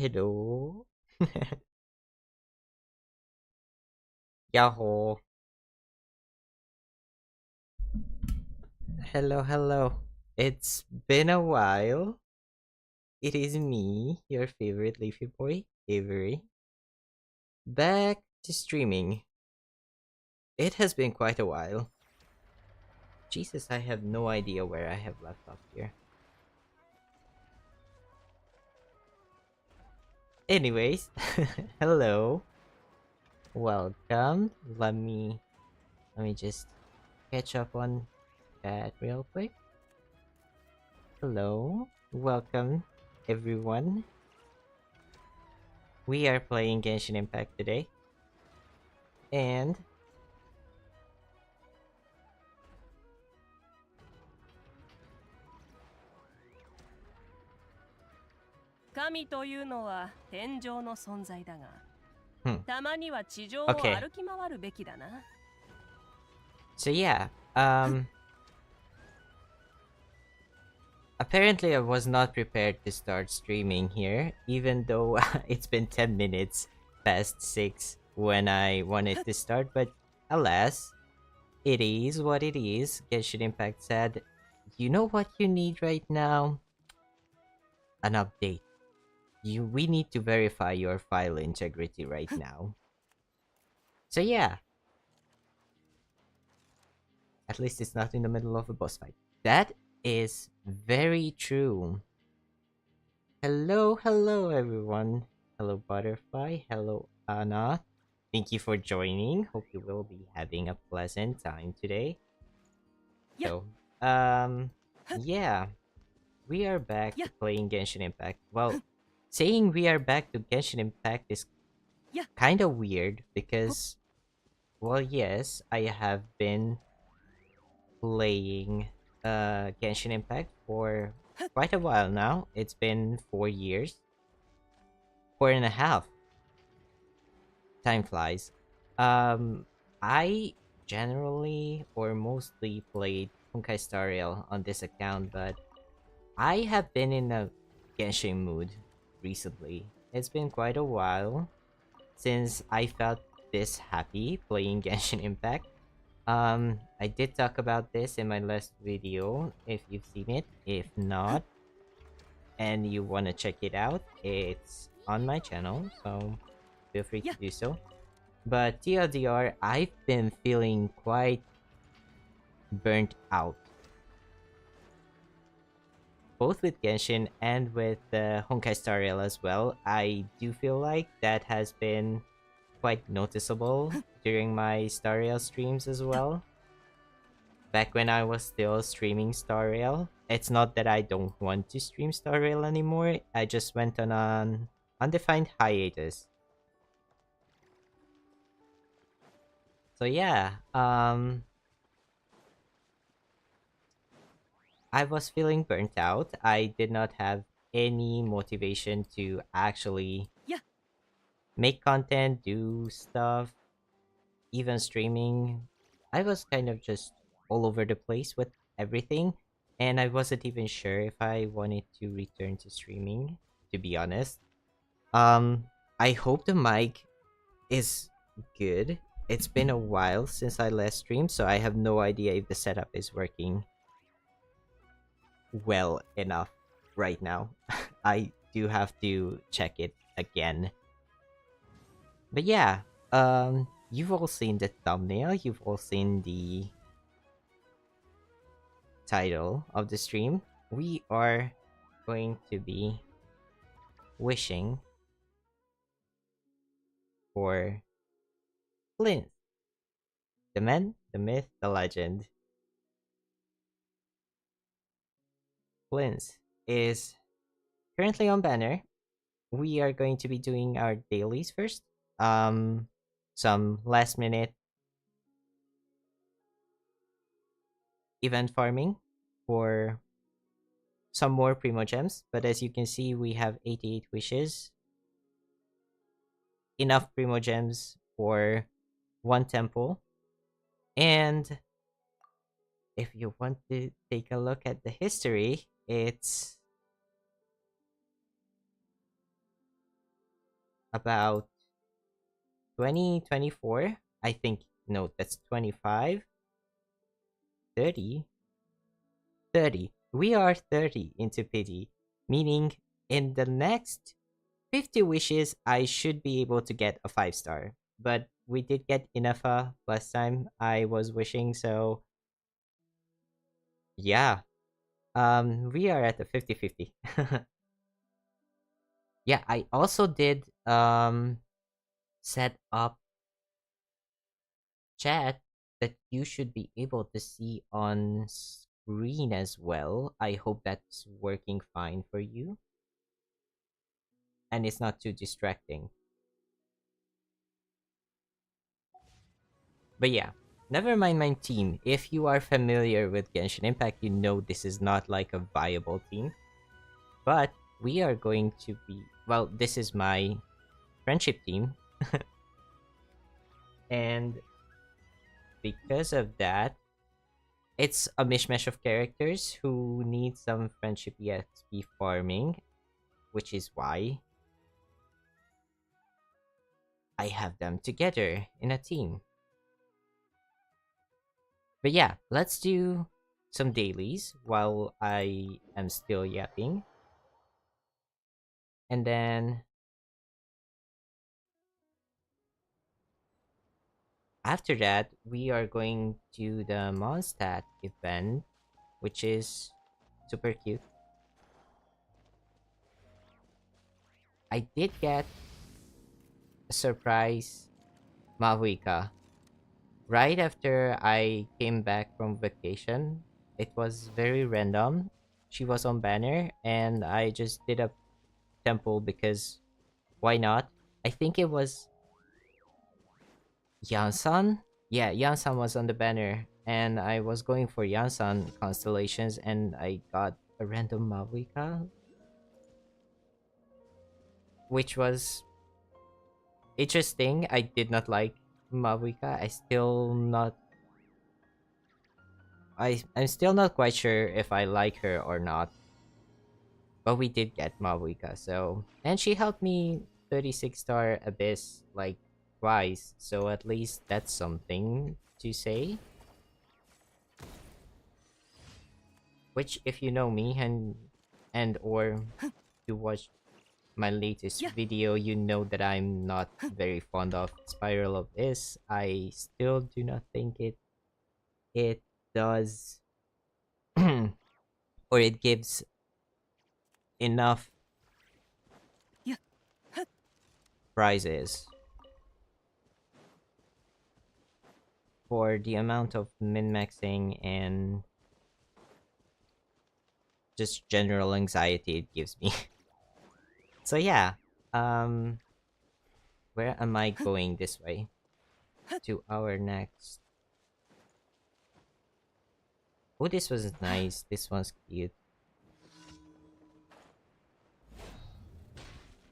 Hello. Yahoo. Hello, hello. It's been a while. It is me, your favorite leafy boy, Avery, back to streaming. It has been quite a while. Jesus, I have no idea where I have left off here. Anyways, hello. Welcome. Let me just catch up on that real quick. Hello. Welcome everyone. We are playing Genshin Impact today. And 神というのは天上の存在だが、hmm. たまには地上を Okay. 歩き回るべきだな。So yeah, apparently I was not prepared to start streaming here, even though it's been 10 minutes past 6 when I wanted to start, but alas, it is what it is. Genshin Impact said, you know what you need right now? An update. We need to verify your file integrity right now. So yeah, at least it's not in the middle of a boss fight. That is very true. Hello, hello everyone. Hello Butterfly. Hello Anna. Thank you for joining. Hope you will be having a pleasant time today. Yeah. So, yeah, we are back to playing Genshin Impact. Well, saying we are back to Genshin Impact is kind of weird because, well, yes, I have been playing Genshin Impact for quite a while now. It's been 4 years, 4.5. Time flies. Um, I generally or mostly played Honkai Star Rail on this account, but I have been in a Genshin mood recently. It's been quite a while since I felt this happy playing Genshin Impact. I did talk about this in my last video if you've seen it. If not, and you want to check it out, it's on my channel, so feel free to do so. But TLDR, I've been feeling quite burnt out. Both with Genshin and with Honkai Star Rail as well. I do feel like that has been quite noticeable during my Star Rail streams as well. Back when I was still streaming Star Rail. It's not that I don't want to stream Star Rail anymore. I just went on an undefined hiatus. So yeah, I was feeling burnt out. I did not have any motivation to actually make content, do stuff, even streaming. I was kind of just all over the place with everything, and I wasn't even sure if I wanted to return to streaming, to be honest. I hope the mic is good. It's been a while since I last streamed, so I have no idea if the setup is working well enough right now. I do have to check it again. But yeah, you've all seen the thumbnail, you've all seen the title of the stream. We are going to be wishing for Flint, the man, the myth, the legend. Flins is currently on banner. We are going to be doing our dailies first. Some last minute event farming for some more primo gems, but as you can see, we have 88 wishes. Enough primo gems for one temple. And if you want to take a look at the history, it's about 2024. I think, no, that's 25, 30, 30. We are 30 into pity, meaning in the next 50 wishes, I should be able to get a 5 star. But we did get enough last time I was wishing, so yeah. We are at the 50-50. Yeah, I also did set up chat that you should be able to see on screen as well. I hope that's working fine for you and it's not too distracting. But yeah, never mind my team. If you are familiar with Genshin Impact, you know this is not like a viable team. But we are going to be, well, this is my friendship team. And because of that, it's a mishmash of characters who need some friendship EXP farming, which is why I have them together in a team. But yeah, let's do some dailies while I am still yapping. And then after that, we are going to the Mondstadt event, which is super cute. I did get a surprise Mavuika right after I came back from vacation. It was very random. She was on banner, and I just did a temple because why not? I think it was Yansan. Yeah, Yansan was on the banner, and I was going for Yansan constellations, and I got a random Mavuika, which was interesting. I did not like Mavuika. I'm still not quite sure if I like her or not. But we did get Mavuika, so and she helped me 36-star Abyss like twice, so at least that's something to say. Which if you know me and or you watched my latest video, you know that I'm not very fond of Spiral of Abyss. I still do not think it does or it gives enough prizes for the amount of min-maxing and just general anxiety it gives me. So yeah, um, where am I going this way? To our next. Oh, this was nice. This one's cute.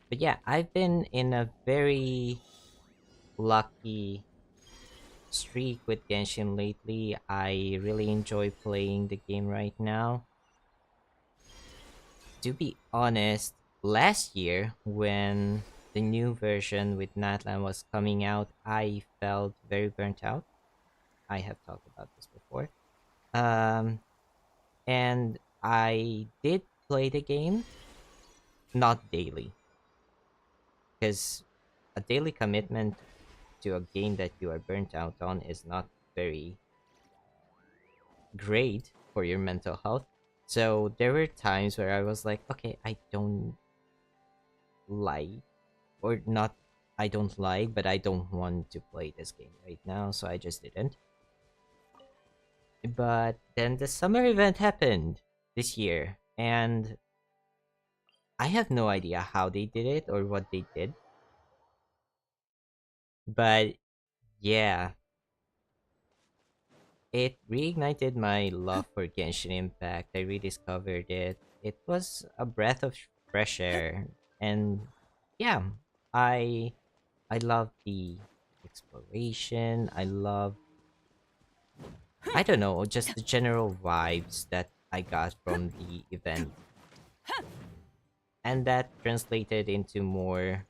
But yeah, I've been in a very lucky streak with Genshin lately. I really enjoy playing the game right now. To be honest, last year when the new version with Natlan was coming out, I felt very burnt out. I have talked about this before. Um, and I did play the game, not daily, because a daily commitment to a game that you are burnt out on is not very great for your mental health. So there were times where I was like, okay, I don't like, or not, I don't like, but I don't want to play this game right now, so I just didn't. But then the summer event happened this year, and I have no idea how they did it or what they did. But yeah, it reignited my love for Genshin Impact. I rediscovered it. It was a breath of fresh air. And yeah, I I love the exploration. I don't know, just the general vibes that I got from the event. And that translated into more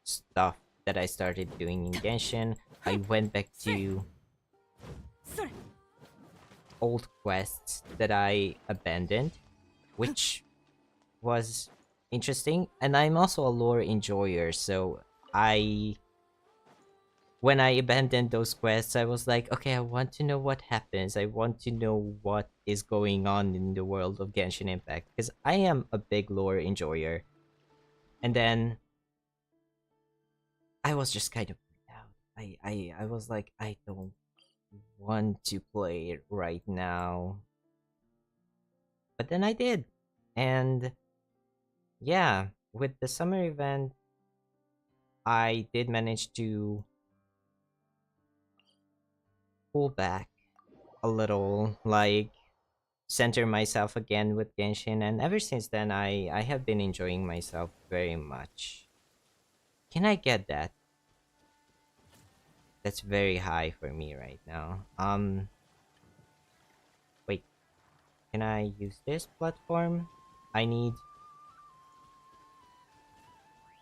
stuff that I started doing in Genshin. I went back to old quests that I abandoned, which was interesting. And I'm also a lore enjoyer, so I when I abandoned those quests, I was like, okay, I want to know what happens. I want to know what is going on in the world of Genshin Impact because I am a big lore enjoyer. And then I was just kind of freaked out. I was like, I don't want to play it right now. But then I did. And yeah, with the summer event, I did manage to pull back a little, like center myself again with Genshin, and ever since then I have been enjoying myself very much. Can I get that? That's very high for me right now. Wait, can I use this platform? I need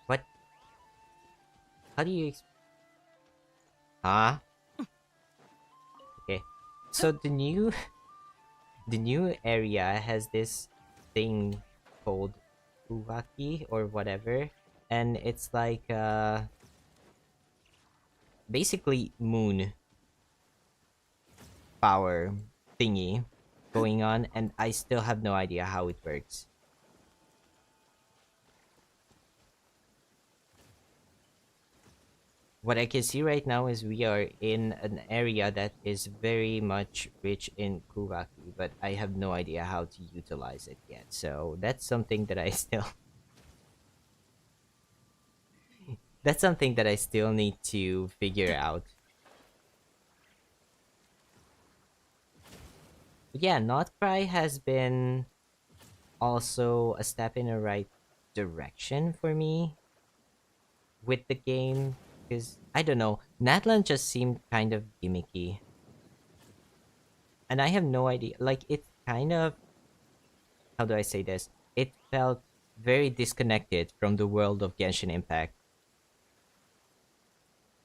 what? How do you huh? Okay. So the new area has this thing called Uwaki or whatever, and it's like basically moon power thingy going on, and I still have no idea how it works. What I can see right now is we are in an area that is very much rich in Kuvaki, but I have no idea how to utilize it yet. So that's something that I still that's something that I still need to figure out. But yeah, Not Cry has been also a step in the right direction for me with the game because I don't know, Natlan just seemed kind of gimmicky, and I have no idea. Like it kind of, how do I say this? It felt very disconnected from the world of Genshin Impact,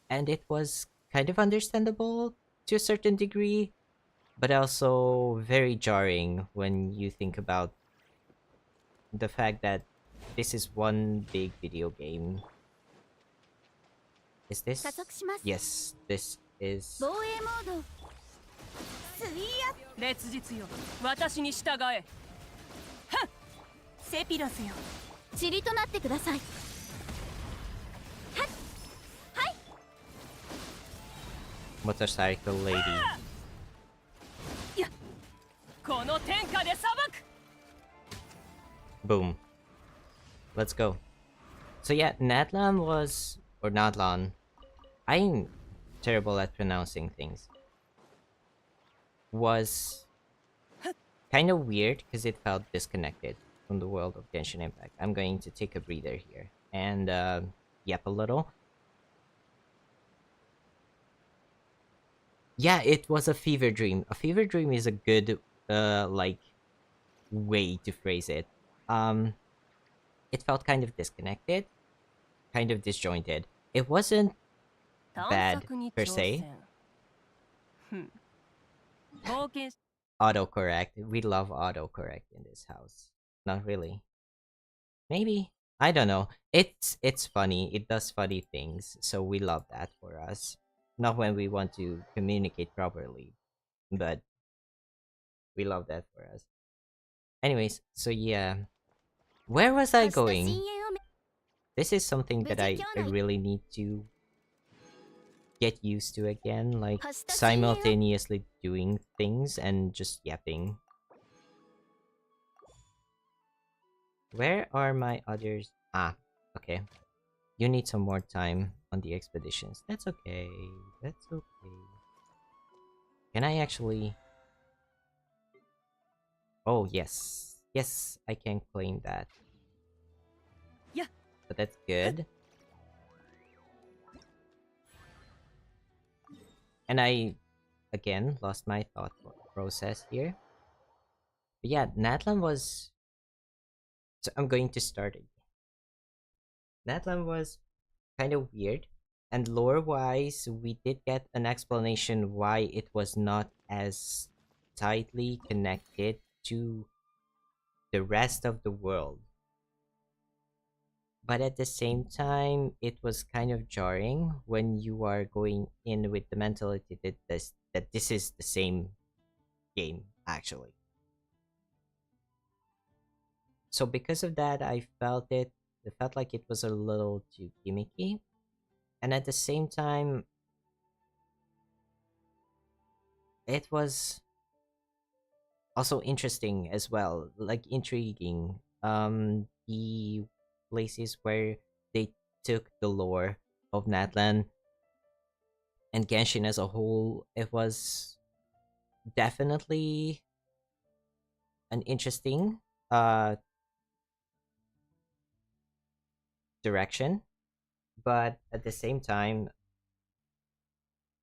and it was kind of understandable to a certain degree, but also very jarring when you think about the fact that this is one big video game. Is this? Yes, this is. 烈日よ私に従えセピロスよ塵となってください。 Motorcycle lady. この天下で裁く Boom. Let's go. So yeah, Natlan was, or Natlan. I'm terrible at pronouncing things. Was kind of weird because it felt disconnected from the world of Genshin Impact. I'm going to take a breather here and yep a little. Yeah, it was a fever dream. A fever dream is a good like way to phrase it. Um, it felt kind of disconnected, kind of disjointed. It wasn't 探 bad 索に per 挑 se. 戦ふん冒険 Autocorrect. We love autocorrect in this house. Not really. Maybe. I don't know. It's funny. It does funny things, so we love that for us. Not when we want to communicate properly, but we love that for us. Anyways, so yeah. Where was I 明日深 going? 淵をめ This is something 無 that 事今 I 日の really need to get used to again, like 明日深淵を simultaneously doing things and just yapping. Where are my others? Ah, okay. You need some more time on the expeditions. That's okay. That's okay. Can I actually... Oh, yes. Yes, I can claim that. Yeah. But that's good. And I, again, lost my thought process here. But yeah, Natlan was... So I'm going to start it. Natlan was kind of weird. And lore wise, we did get an explanation why it was not as tightly connected to the rest of the world. But at the same time, it was kind of jarring when you are going in with the mentality that this is the same game actually. So because of that, it felt like it was a little too gimmicky, and at the same time, it was also interesting as well, like intriguing. The places where they took the lore of Natlan and Genshin as a whole, it was definitely an interesting uh direction. But at the same time,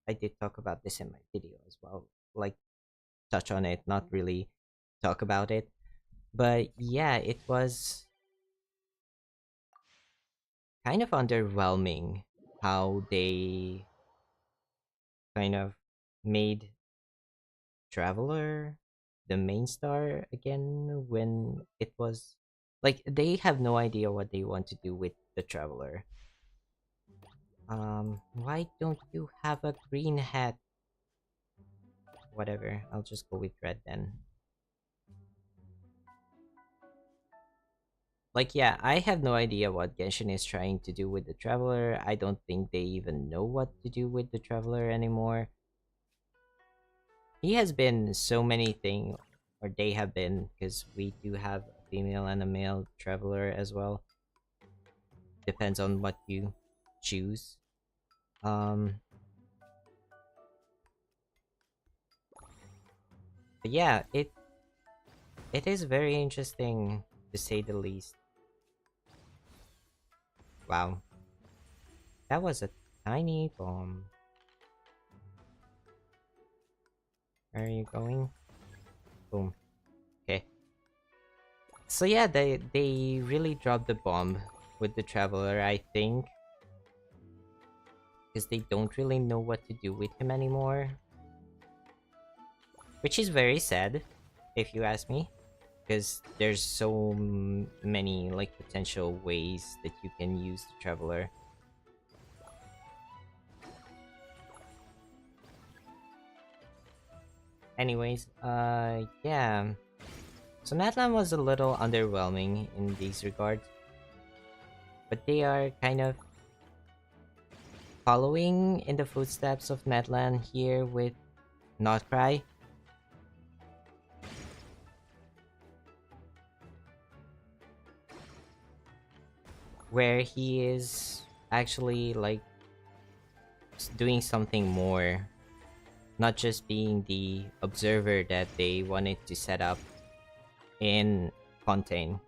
I did talk about this in my video as well. Like touch on it, not really talk about it. But yeah, it was kind of underwhelming how they kind of made Traveler the main star again when it was like they have no idea what they want to do with the Traveler. Why don't you have a green hat? Whatever, I'll just go with red then. Like, yeah, I have no idea what Genshin is trying to do with the Traveler. I don't think they even know what to do with the Traveler anymore. He has been so many things, or they have been, because we do have a female and a male Traveler as well. Depends on what you choose. Um, but yeah, it is very interesting to say the least. Wow, that was a tiny bomb. Where are you going? Boom. Okay. So yeah, they really dropped the bomb with the Traveler, I think, because they don't really know what to do with him anymore, which is very sad, if you ask me, because there's so many like potential ways that you can use the Traveler. Anyways, yeah. So Natlan was a little underwhelming in these regards, but they are kind of following in the footsteps of Natlan here with Notcry. Where he is actually like doing something more, not just being the observer that they wanted to set up in Fontaine.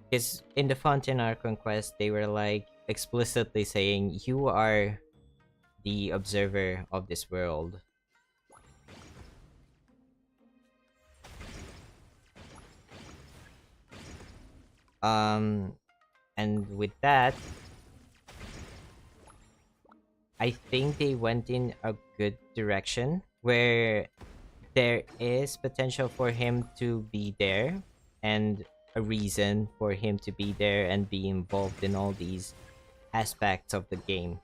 Because in the Fontaine Archon quest, they were like explicitly saying, you are the observer of this world. Um, and with that, I think they went in a good direction where there is potential for him to be there and a reason for him to be there and be involved in all these aspects of the game.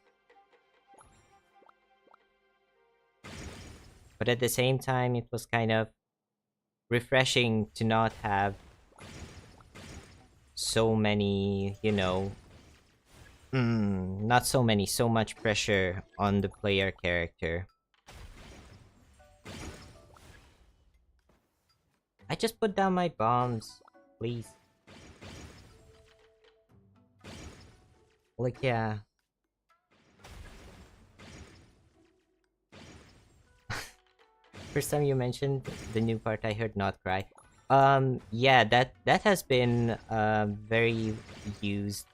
But at the same time, it was kind of refreshing to not have so many, not so many, so much pressure on the player character. I just put down my bombs, please. Like, yeah. First time you mentioned the new part, I heard not cry. Yeah, that has been very used,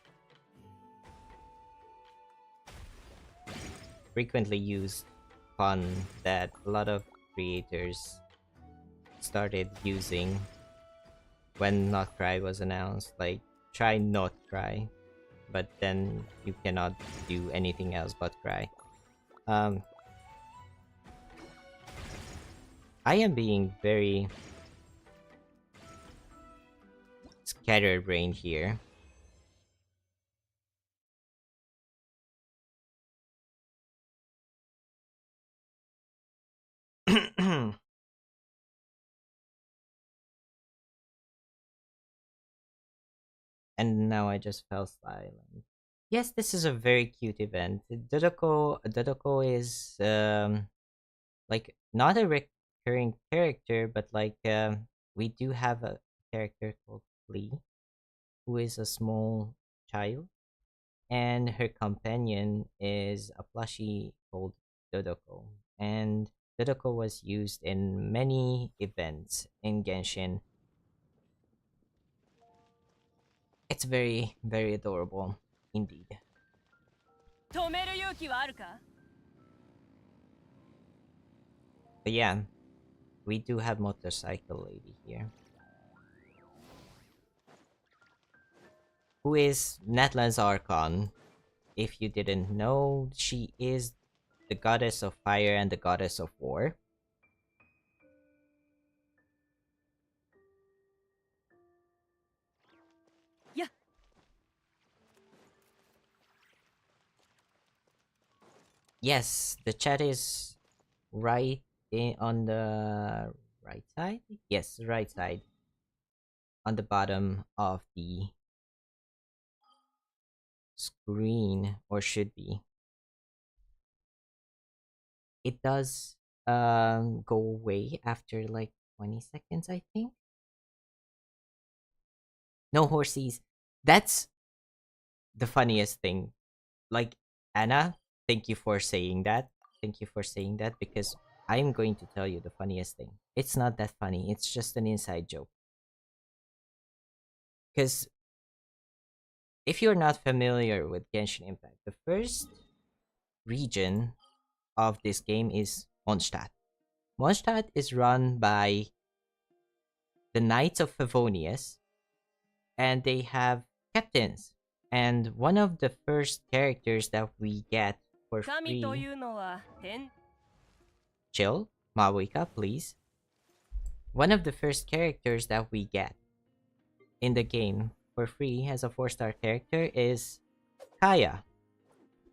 frequently used pun that a lot of creators started using when Not Cry was announced. Like try not cry, but then you cannot do anything else but cry. Um, I am being very scatterbrained here. And now I just fell silent. Yes, this is a very cute event. Dodoko is like not a recurring character, but like we do have a character called Flea, who is a small child, and her companion is a plushie called Dodoko. And Dodoko was used in many events in Genshin. It's very, very adorable indeed. 止める勇気はあるか？ But yeah, we do have Motorcycle Lady here, who is Natlan's Archon. If you didn't know, she is the goddess of fire and the goddess of war. Yeah. Yes, the chat is right on the right side. Yes, right side on the bottom of the screen, or should be. It does go away after like 20 seconds, I think. No horsies. That's the funniest thing. Like, Anna, thank you for saying that. Thank you for saying that, because I'm going to tell you the funniest thing. It's not that funny. It's just an inside joke. Because if you're not familiar with Genshin Impact, the first region of this game is Mondstadt. Mondstadt is run by the Knights of Favonius, and they have captains. And one of the first characters that we get for 神と free, いうのは天 chill, Mawika, please. One of the first characters that we get in the game for free as a 4-star character is Kaya,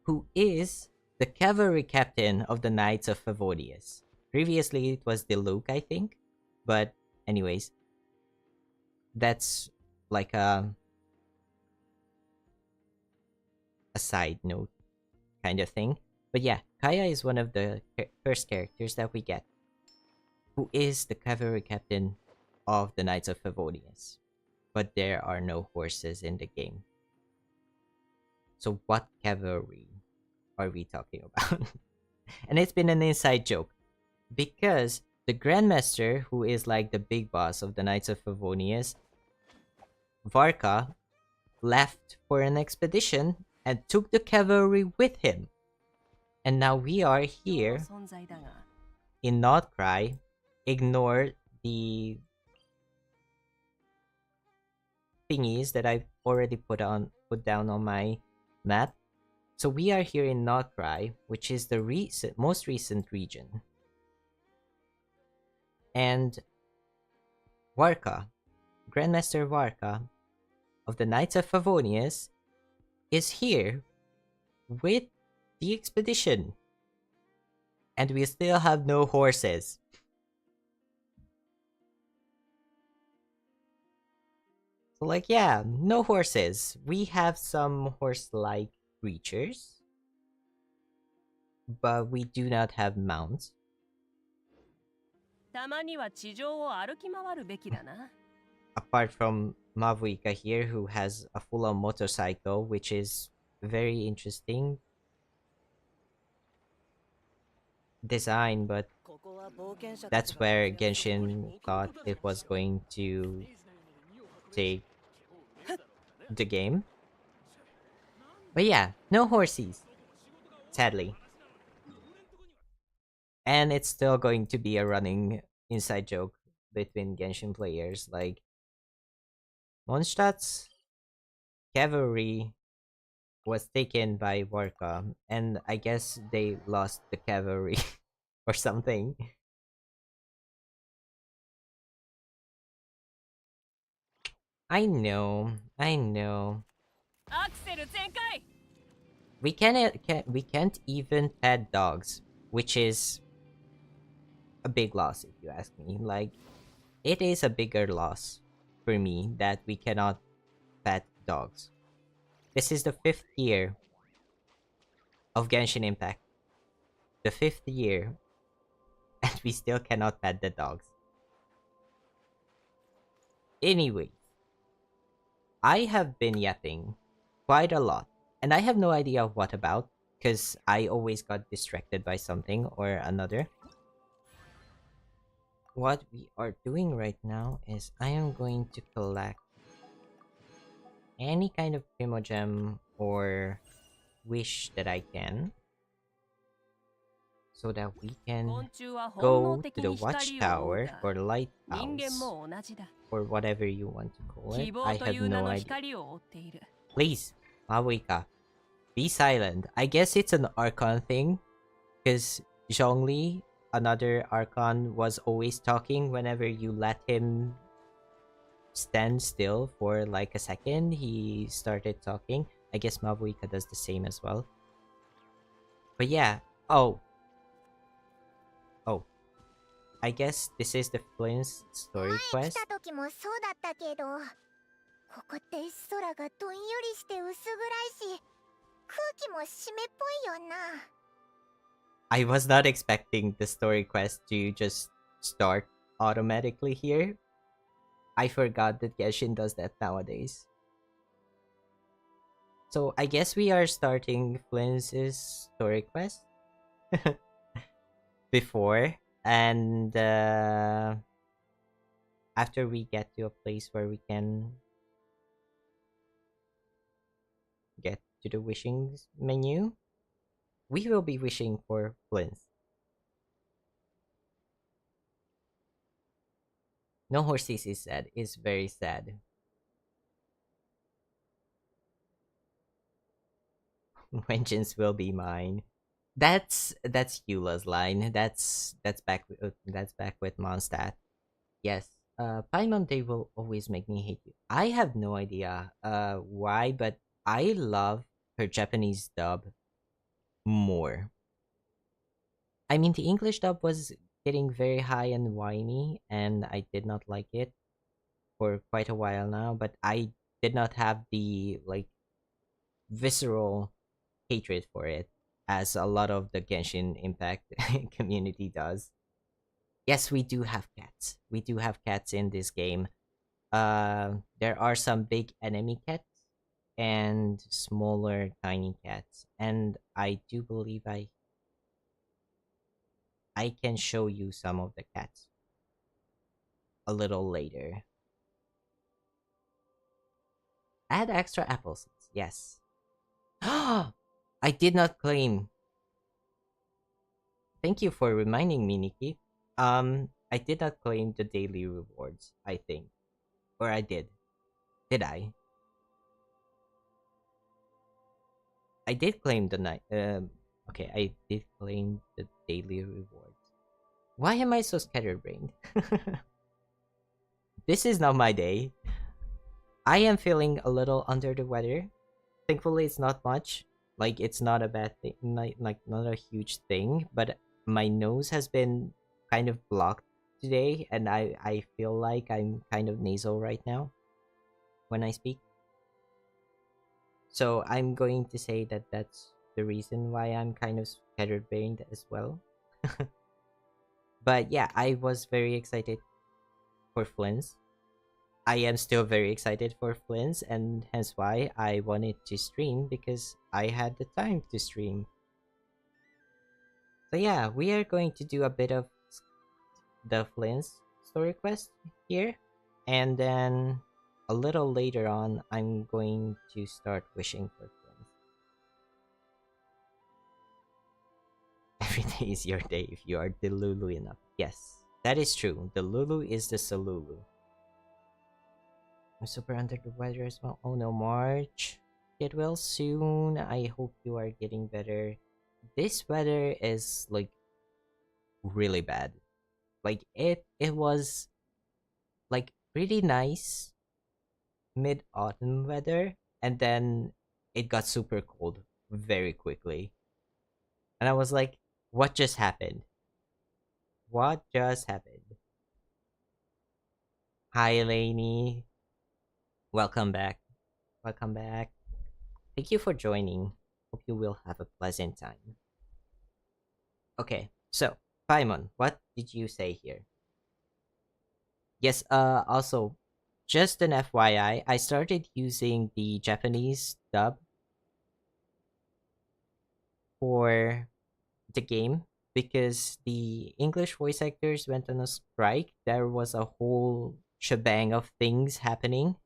who is the cavalry captain of the Knights of Favonius. Previously, it was Diluc, I think. But, anyways, that's like a side note kind of thing. But yeah, Kaya is one of the first characters that we get, who is the cavalry captain of the Knights of Favonius. But there are no horses in the game. So what cavalry are we talking about? And it's been an inside joke, because the Grandmaster, who is like the big boss of the Knights of Favonius, Varka, left for an expedition and took the cavalry with him. And now we are の here 存在だが in Notcry. Ignore the thingies that I've already put down on my map. So we are here in Notcry, which is the most recent region. And Varka, Grandmaster Varka of the Knights of Favonius, is here with the expedition. And we still have no horses. So like, yeah, no horses. We have some horse-like creatures, but we do not have mounts. たまには地上を歩き回るべきだな Apart from Mavuika here, who has a full-on motorcycle, which is very interesting design, but ここは冒険者たち that's が where 活躍する Genshin thought it was going to take the game. But yeah, no horses, sadly. And it's still going to be a running inside joke between Genshin players. Like, Mondstadt's cavalry was taken by Warka, and I guess they lost the cavalry or something. I know. アクセル全開。 We can't even pet dogs, which is a big loss if you ask me. Like, it is a bigger loss for me that we cannot pet dogs. This is the 5th year of Genshin Impact. The 5th year, and we still cannot pet the dogs. Anyway, I have been yapping quite a lot, and I have no idea what about, because I always got distracted by something or another. What we are doing right now is I am going to collect any kind of primogem or wish that I can, so that we can 昆虫は本能 go to 的 the に光を追う watchtower が or 人間 lighthouse も同じだ。 or whatever you want to call it. 希望 I と have いう名 no の idea. 光を追っている。 Please, Mabuika, be silent. I guess it's an Archon thing, because Zhongli, another Archon, was always talking whenever you let him stand still for like a second. He started talking. I guess Mabuika does the same as well. But yeah. Oh. Oh. I guess this is the Flins story 来 quest. た時もそうだったけど、ここって空がどんよりして薄暗いし、空気も湿っぽいよな。I was not expecting the story quest to just start automatically here. I forgot that Genshin does that nowadays. So I guess we are starting Flins's story quest before, and after we get to a place where we can get to the wishing menu, we will be wishing for Flins. No horses is sad. Is very sad. Vengeance will be mine. That's Eula's line. That's back with Mondstadt. Yes. Paimon, they will always make me hate you. I have no idea why, but I love her Japanese dub more. I mean, the English dub was getting very high and whiny, and I did not like it for quite a while now. But I did not have the like visceral hatred for it, as a lot of the Genshin Impact community does. Yes, we do have cats. We do have cats in this game. There are some big enemy cats and smaller tiny cats, and I do believe I can show you some of the cats a little later. Add extra apples. Yes. I did not claim. Thank you for reminding me, Nikki. I did not claim the daily rewards, I think. Or I did. Did I? I did claim the night. Okay, I did claim the daily rewards. Why am I so scatterbrained? This is not my day. I am feeling a little under the weather. Thankfully, it's not much. Like, it's not a bad thing, like not a huge thing. But my nose has been kind of blocked today, and I feel like I'm kind of nasal right now when I speak. So I'm going to say that that's the reason why I'm kind of scatterbrained as well. But yeah, I was very excited for Flins. I am still very excited for Flins, and hence why I wanted to stream, because I had the time to stream. So yeah, we are going to do a bit of the Flins story quest here, and then a little later on, I'm going to start wishing for Flins. Every day is your day if you are Delulu enough. Yes, that is true. The Lulu is the Salulu. I'm super under the weather as well. Oh no, March. Get well soon. I hope you are getting better. This weather is like really bad. Like it was like pretty nice mid autumn weather, and then it got super cold very quickly. And I was like, what just happened? What just happened? Hi Lainey. Welcome back. Welcome back. Thank you for joining. Hope you will have a pleasant time. Okay, so Paimon, what did you say here? Yes, also just an FYI, I started using the Japanese dub for the game because the English voice actors went on a strike. There was a whole shebang of things happening.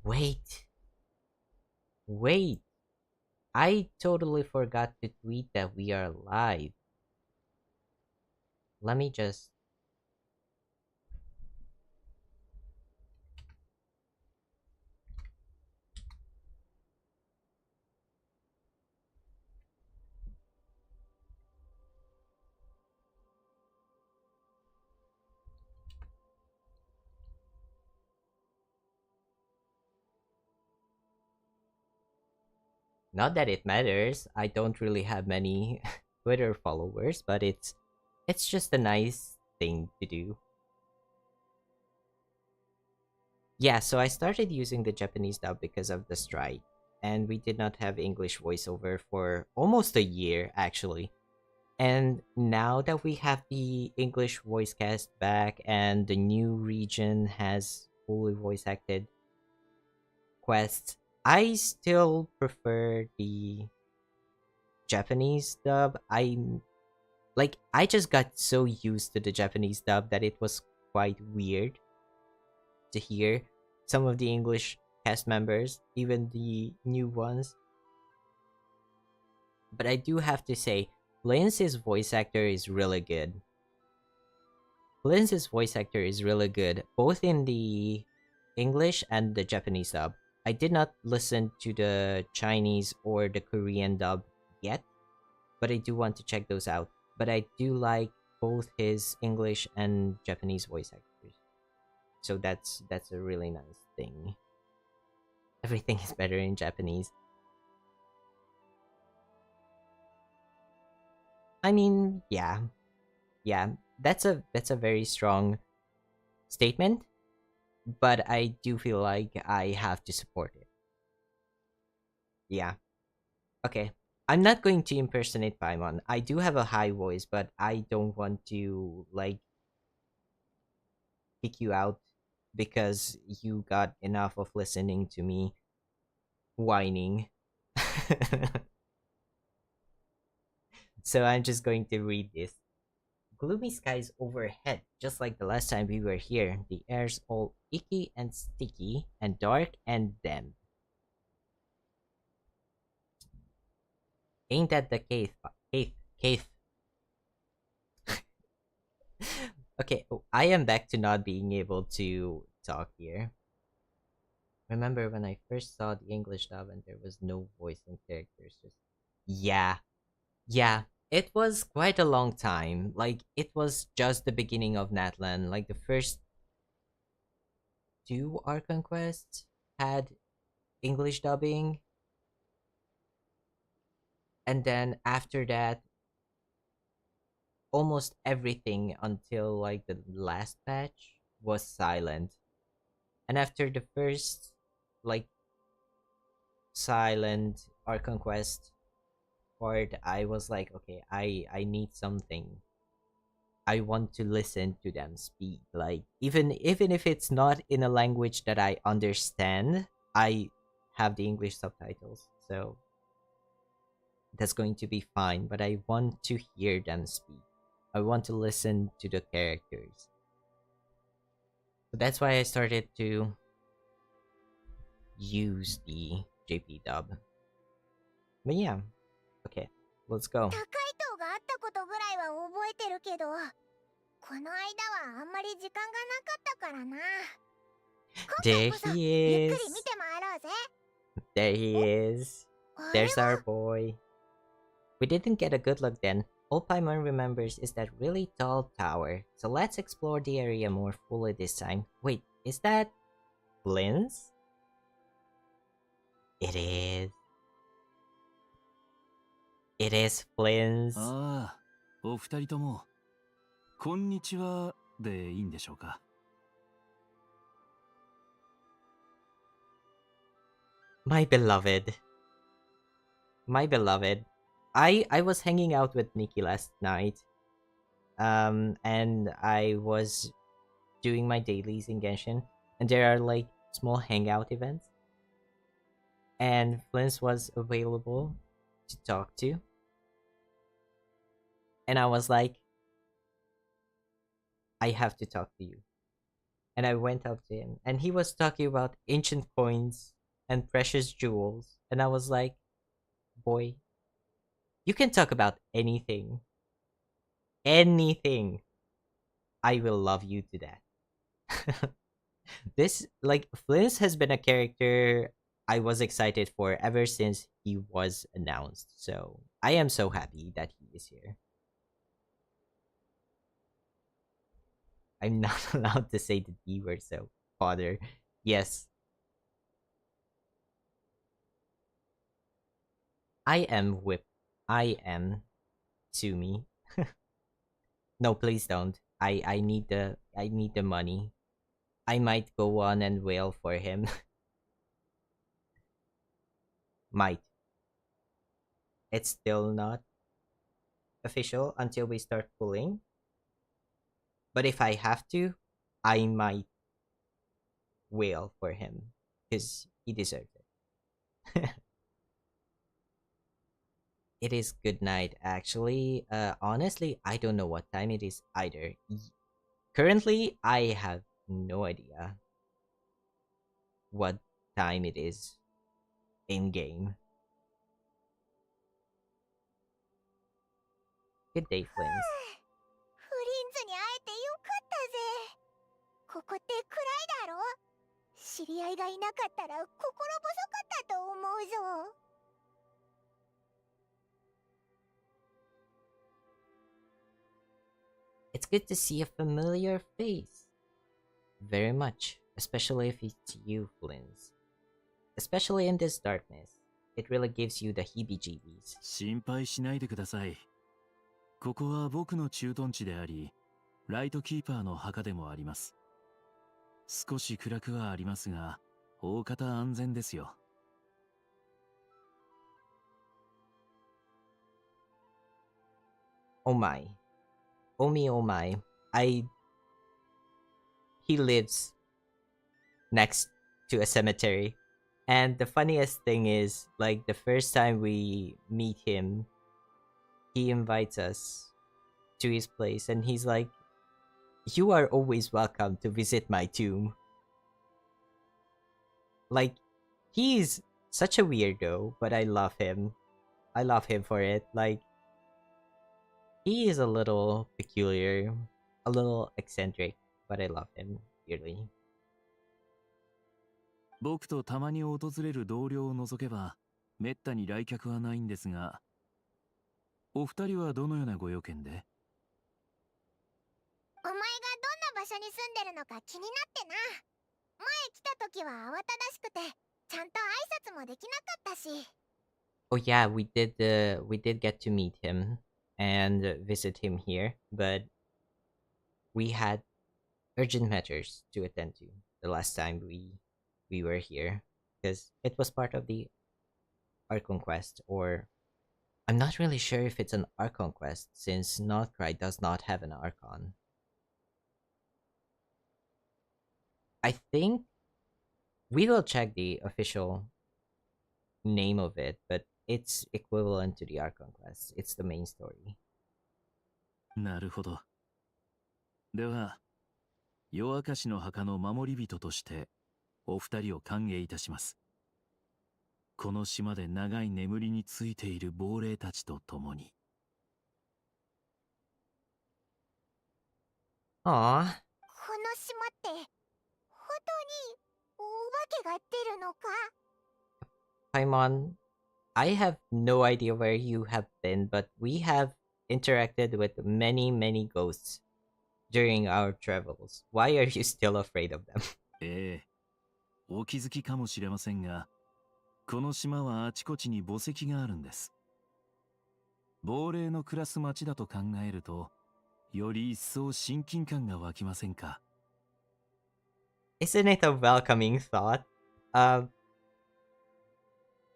Wait, wait. I totally forgot to tweet that we are live. Let me just. Not that it matters. I don't really have many Twitter followers, but it's just a nice thing to do. Yeah, so I started using the Japanese dub because of the strike, and we did not have English voiceover for almost a year actually. And now that we have the English voice cast back and the new region has fully voice acted quests, I still prefer the Japanese dub. I just got so used to the Japanese dub that it was quite weird to hear some of the English cast members, even the new ones. But I do have to say, Flins' voice actor is really good. Flins' voice actor is really good, both in the English and the Japanese dub. I did not listen to the Chinese or the Korean dub yet, but I do want to check those out. But I do like both his English and Japanese voice actors. So that's a really nice thing. Everything is better in Japanese. I mean, yeah. Yeah, that's a very strong statement, but I do feel like I have to support it. Yeah. Okay. I'm not going to impersonate Paimon. I do have a high voice, but I don't want to like kick you out because you got enough of listening to me whining. So I'm just going to read this. Gloomy skies overhead, just like the last time we were here. The air's all icky and sticky and dark and damp. Ain't that the case? Case. Okay, I am back to not being able to talk here. Remember when I first saw the English dub and there was no voice and characters? Just yeah, yeah. It was quite a long time. Like it was just the beginning of Natlan. Like the first two Archon quests had English dubbing, and then after that, almost everything until like the last patch was silent. And after the first like silent Archon quest part, I was like, okay, I need something. I want to listen to them speak. Like even if it's not in a language that I understand, I have the English subtitles, so that's going to be fine. But I want to hear them speak. I want to listen to the characters. So that's why I started to use the JP dub. But yeah, okay, let's go. 高い塔があったことぐらいは覚えてるけど、この間はあんまり時間がなかったからな。There こそ he ゆっくり見 is. て回ろうぜ。 There he is. あれ There's our は boy. We didn't get a good look then. All Paimon remembers is that really tall tower. So let's explore the area more fully this time. Wait, is that Flins? It is. It is Flins. ああ、お二人とも、こんにちはでいいんでしょうか。My beloved. My beloved. I was hanging out with Nikki last night. And I was doing my dailies in Genshin, and there are like small hangout events. And Flins was available to talk to. And I was like, I have to talk to you. And I went up to him, and he was talking about ancient coins and precious jewels. And I was like, boy, you can talk about anything. Anything. I will love you to death. This, like, Flins has been a character I was excited for ever since he was announced. So I am so happy that he is here. I'm not allowed to say the D word, so father. Yes. I am whip. I am Sumi. No, please don't. I need the money. I might go on and wail for him. Might. It's still not official until we start pulling. But if I have to, I might wail for him because he deserves it. It is good night, actually. Honestly, I don't know what time it is either. Currently, I have no idea what time it is in game. Good day, Flins. フリンズに会えてよかったぜ。ここって暗いだろ。知り合いがいなかったら心細かったと思うぞ。It's good to see a familiar face. Very much, especially if it's you, Flins. Especially in this darkness. It really gives you the heebie-jeebies. 心配しないでください。ここは僕の駐屯地であり、ライトキーパーの墓でもあります。少し暗くはありますが、大方安全ですよ。Oh my. Oh my. He lives next to a cemetery. And the funniest thing is, like, the first time we meet him, he invites us to his place, and he's like, "You are always welcome to visit my tomb." Like, he's such a weirdo, but I love him. I love him for it. Like, he is a little peculiar, a little eccentric, but I love him dearly. 僕とたまに訪れる同僚を除けば、めったに来客はないんですが、お二人はどのようなご用件で？お前がどんな場所に住んでるのか気になってな。前来た時は慌ただしくて、ちゃんと挨拶もできなかったし。Oh yeah, we did get to meet him and visit him here, but we had urgent matters to attend to the last time we were here because it was part of the Archon quest, or I'm not really sure if it's an Archon quest since Notcry does not have an Archon. I think we will check the official name of it, but it's equivalent to the Archon quest. It's the main story. なるほど。では、夜明かしの墓の守り人として、お二人を歓迎いたします。この島で長い眠りについている亡霊たちと共に。Aww. この島って、ホにお化けが出るのか？ Paimon, I have no idea where you have been, but we have interacted with many, many ghosts during our travels. Why are you still afraid of them? ええ、お気づきかもしれませんが、この島はあちこちに墓石があるんです。亡霊の暮らす町だと考えると、より一層親近感が湧きませんか？ Isn't it a welcoming thought? Um,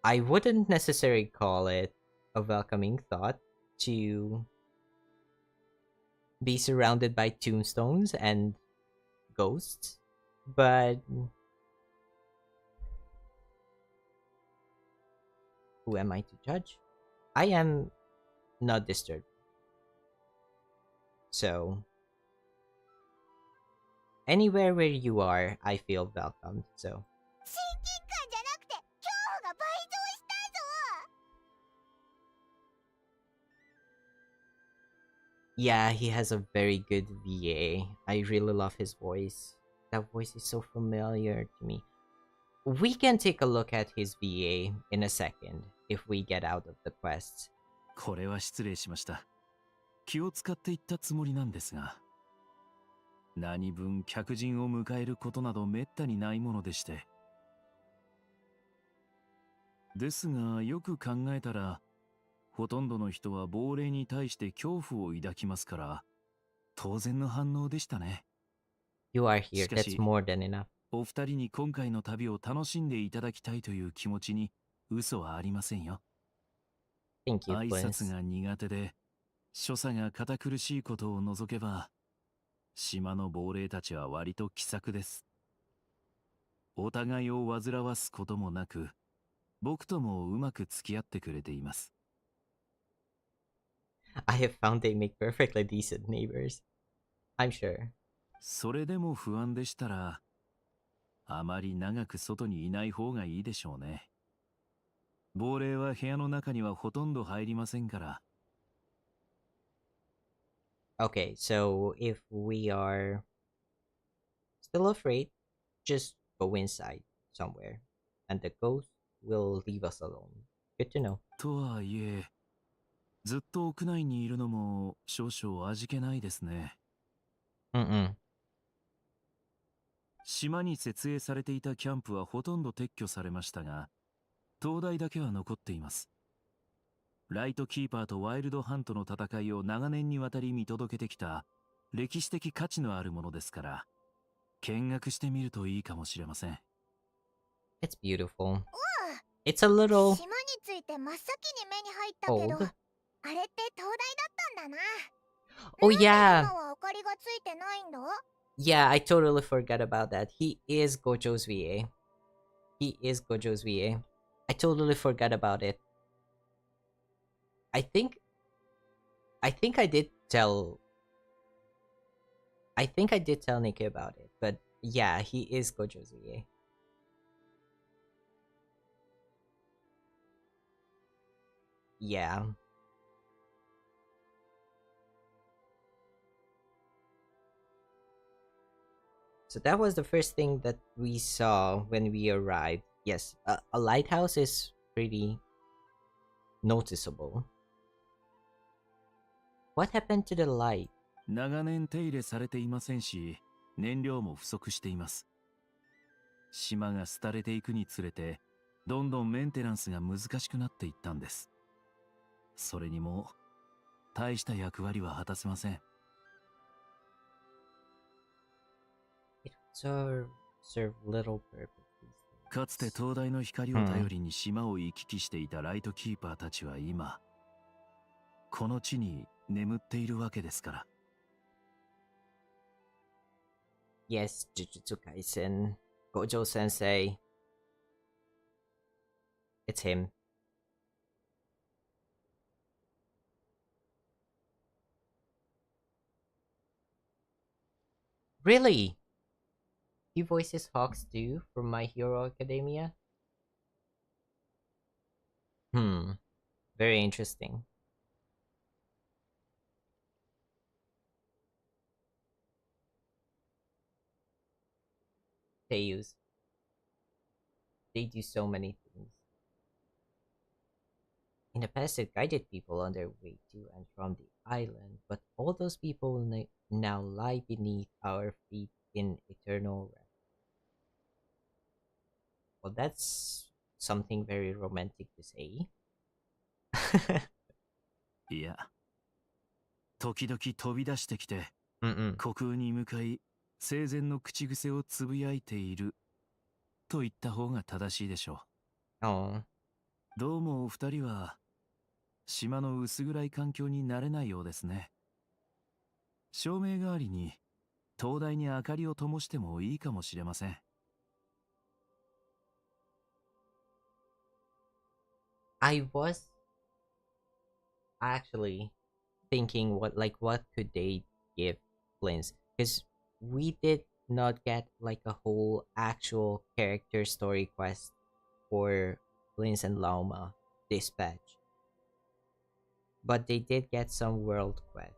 I wouldn't necessarily call it a welcoming thought to be surrounded by tombstones and ghosts, but who am I to judge? I am not disturbed. So, anywhere where you are, I feel welcomed. So, 親近感じゃなくて恐怖が倍増したぞ。 yeah, he has a very good VA. I really love his voice. That voice is so familiar to me. We can take a look at his VA in a second if we get out of the quest. これは失礼しました。気を使って言ったつもりなんですが、何分客人を迎えることなどめったにないものでして。ですが、よく考えたら、ほとんどの人は亡霊に対して恐怖を抱きますから、当然の反応でしたね。You are here. しか That's し、more than enough. お二人に今回の旅を楽しんでいただきたいという気持ちに嘘はありませんよ。Thank you, 挨 Flins. 拶が苦手で、所作が堅苦しいことを除けば、島の亡霊たちは割と気さくです。お互いを煩わすこともなく、僕ともうまく付き合ってくれています。I have found they make perfectly decent neighbors. I'm sure. それでも不安でしたら、あまり長く外にいない方がいいでしょうね。亡霊は部屋の中にはほとんど入りませんから。Okay, so if we are still afraid, just go inside somewhere, and the ghost will leave us alone. Good to know. とはいえ、ずっと屋内にいるのも少々味気ないですね。Mm-mm. 島に設営されていたキャンプはほとんど撤去されましたが、灯台だけは残っています。ライトキーパーとワイルドハントの戦いを長年にわたり見届けてきた歴史的価値のあるものですから、見学してみるといいかもしれません。It's beautiful. It's a little 島について真っ先に目に入ったけど、 old. あれって灯台だったんだな。 Oh なんで yeah, 今は明かりがついてないんだ？ yeah. I totally forgot about that. He is Gojo's VA. He is Gojo's VA. I totally forgot about it. I think. I think I did tell. I think I did tell Nikki about it, but yeah, he is Gojo's VA. Yeah. So that was the first thing that we saw when we arrived. Yes, a lighthouse is pretty noticeable. What happened to the light? 長年手入れされていませんし、燃料も不足しています。島が廃れていくにつれて、どんどんメンテナンスが難しくなっていったんです。それにも、大した役割は果たせません。It serve little purpose. かつて灯台の光を頼りに島を行き来していたライトキーパーたちは今、この地に眠っているわけですから。Yes, Jujutsu Kaisen. Gojo Sensei. It's him. Really? He voices Hawks too from My Hero Academia? Very interesting. they use. They do so many things. In the past, it guided people on their way to and from the island, but all those people now lie beneath our feet in eternal rest. Well, that's something very romantic to say. いや、時々飛び出してきて、Mm-mm. 虚空に向かい、生前の口癖をつぶやいていると言った方が正しいでしょ Oh, う。どうもお二人は、島の薄暗い環境に慣れないようですね。照明代わりに、灯台に明かりを灯してもいいかもしれません。I was actually thinking what could they give Flins, because we did not get like a whole actual character story quest for Flins and Lauma Dispatch, but they did get some world quests,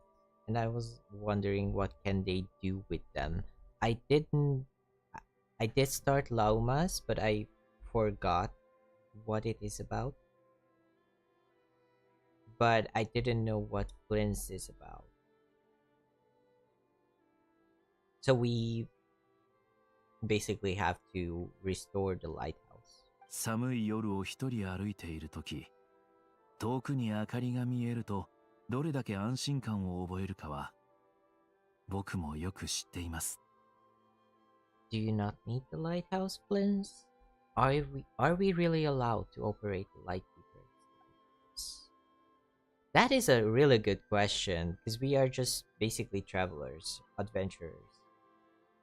and I was wondering what can they do with them. I didn't. I did start Lauma's, but I forgot what it is about. But I didn't know what Flins is about. So we basically have to restore the lighthouse. 寒い夜を一人歩いているとき、遠くに明かりが見えると、どれだけ安心感を覚えるかは、僕もよく知っています。Do you not need the lighthouse, Flins? Are we really allowed to operate the lightkeeper's lighthouse? That is a really good question, because we are just basically travelers, adventurers.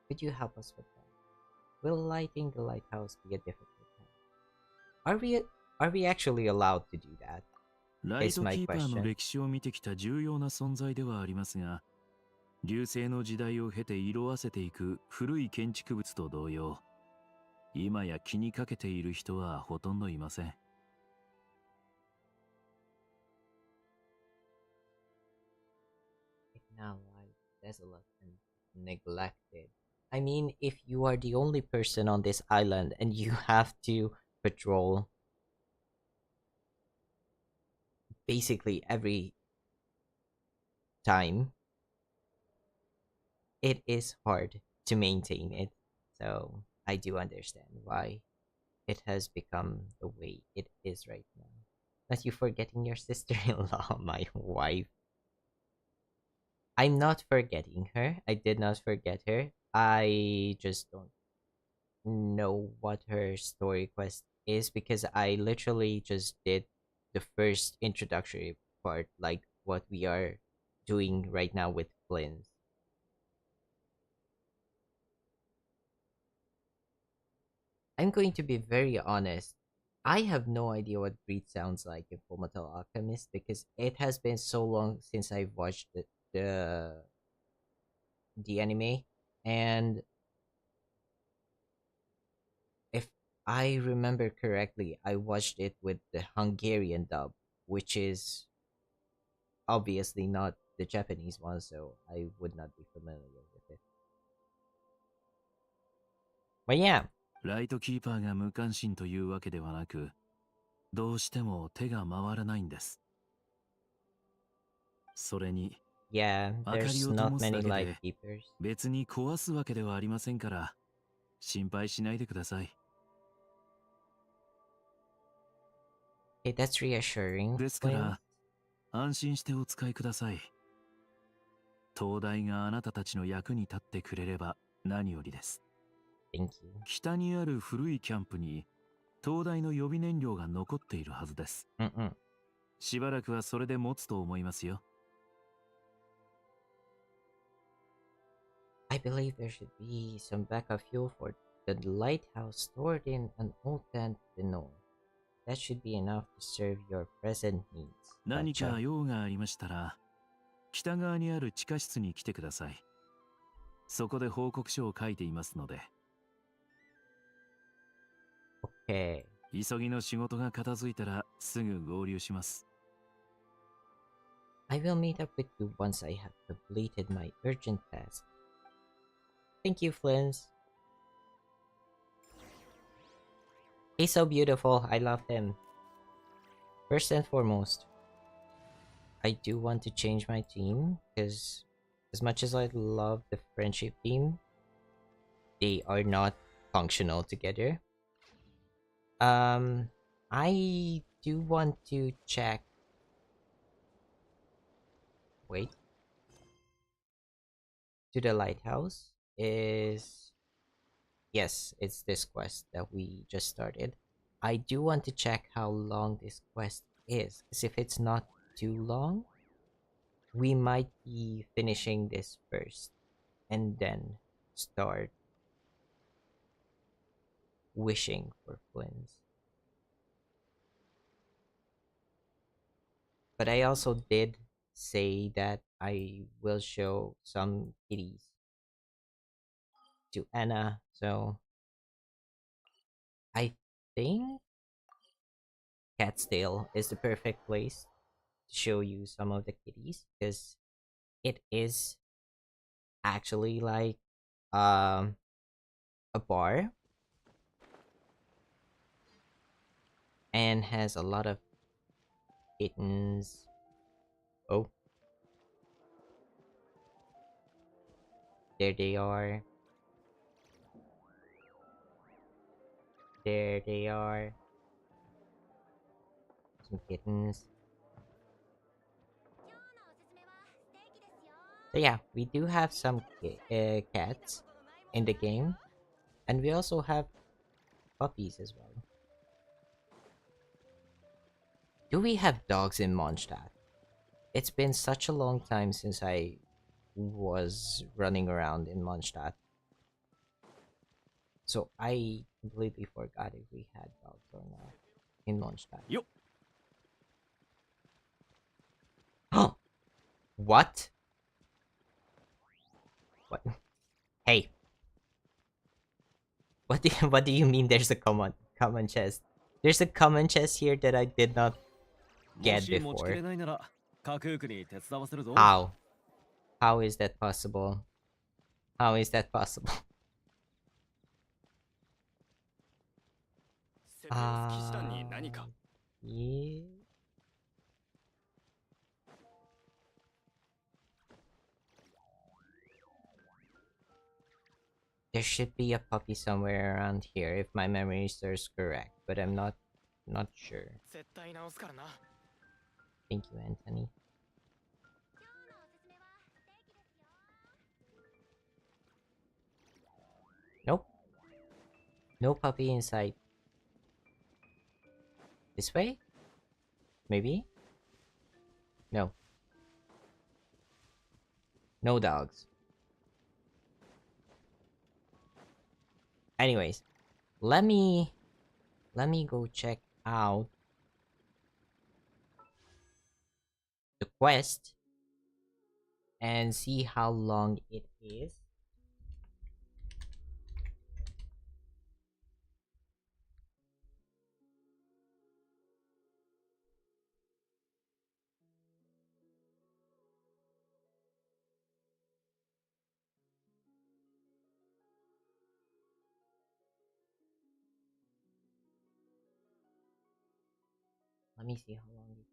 Could you help us with that? Will lighting the lighthouse be a difficult task? Are we actually allowed to do that? ライト Is my キーパーの question. 歴史を見てきた重要な存在ではありますが、隆盛の時代を経て色あせていく古い建築物と同様、今や気にかけている人はほとんどいません。It now lies desolate and neglected. I mean, if you are the only person on this island and you have to patrol basically every time, it is hard to maintain it. So I do understand why it has become the way it is right now. Not you forgetting your sister-in-law, my wife. I'm not forgetting her. I did not forget her. I just don't know what her story quest is, because I literally just did the first introductory part, like what we are doing right now with Flynn. I'm going to be very honest. I have no idea what Breed sounds like in Fullmetal Alchemist, because it has been so long since I've watched the anime, and if I remember correctly, I watched it with the Hungarian dub, which is obviously not the Japanese one, so I would not be familiar with it. But yeah, ライトキーパーが無関心というわけではなく、どうしても手が回らないんです。それに、 yeah, 明かり there's を not 灯す many だけ light で keepers. 別に壊すわけではありませんから、心配しないでください。 Okay, that's reassuring. ですか Flynn. ら、安心してお使いください。灯台があなたたちの役に立ってくれれば何よりです。 Thank you. 北にある古いキャンプに灯台の予備燃料が残っているはずです。 Mm-mm. しばらくはそれで持つと思いますよ。 I believe there should be some backup fuel for the lighthouse stored in an old tent below. That should be enough to serve your present needs. 何か Gotcha. 用がありましたら、北側にある地下室に来てください。そこで報告書を書いていますので。 Okay. 急ぎの仕事が片付いたらすぐ合流します。 I will meet up with you once I have completed my urgent task. Thank you, Flins. He's so beautiful. I love him. First and foremost, I do want to change my team because as much as I love the friendship team, they are not functional together. Um, I do want to check. Wait, to the lighthouse is yes, it's this quest that we just started. I do want to check how long this quest is, because if it's not too long, we might be finishing this first and then start wishing for Flins. But I also did say that I will show some kitties to Anna, so I think Catstail is the perfect place to show you some of the kitties because it is actually like um a bar and has a lot of kittens. Oh, there they are. There they are. Some kittens. So yeah, we do have some cats in the game, and we also have puppies as well. Do we have dogs in Mondstadt? It's been such a long time since I was running around in Mondstadt, so I completely forgot if we had dogs or not in Mondstadt. Yo. Oh, what? What? Hey, what do you mean? There's a common chest. There's a common chest here that I did not も get し持ちき before. れないなら各区に手伝わせるぞ。 How? How is that possible? How is that possible? セペロス騎士団に何か Yeah. There should be a puppy somewhere around here if my memory serves correct, but I'm not sure. 絶対直すからな Thank you, Anthony. Nope. No puppy inside. This way? Maybe? No. No dogs. Anyways, let me go check out the quest and see how long it is. Let me see how long it is.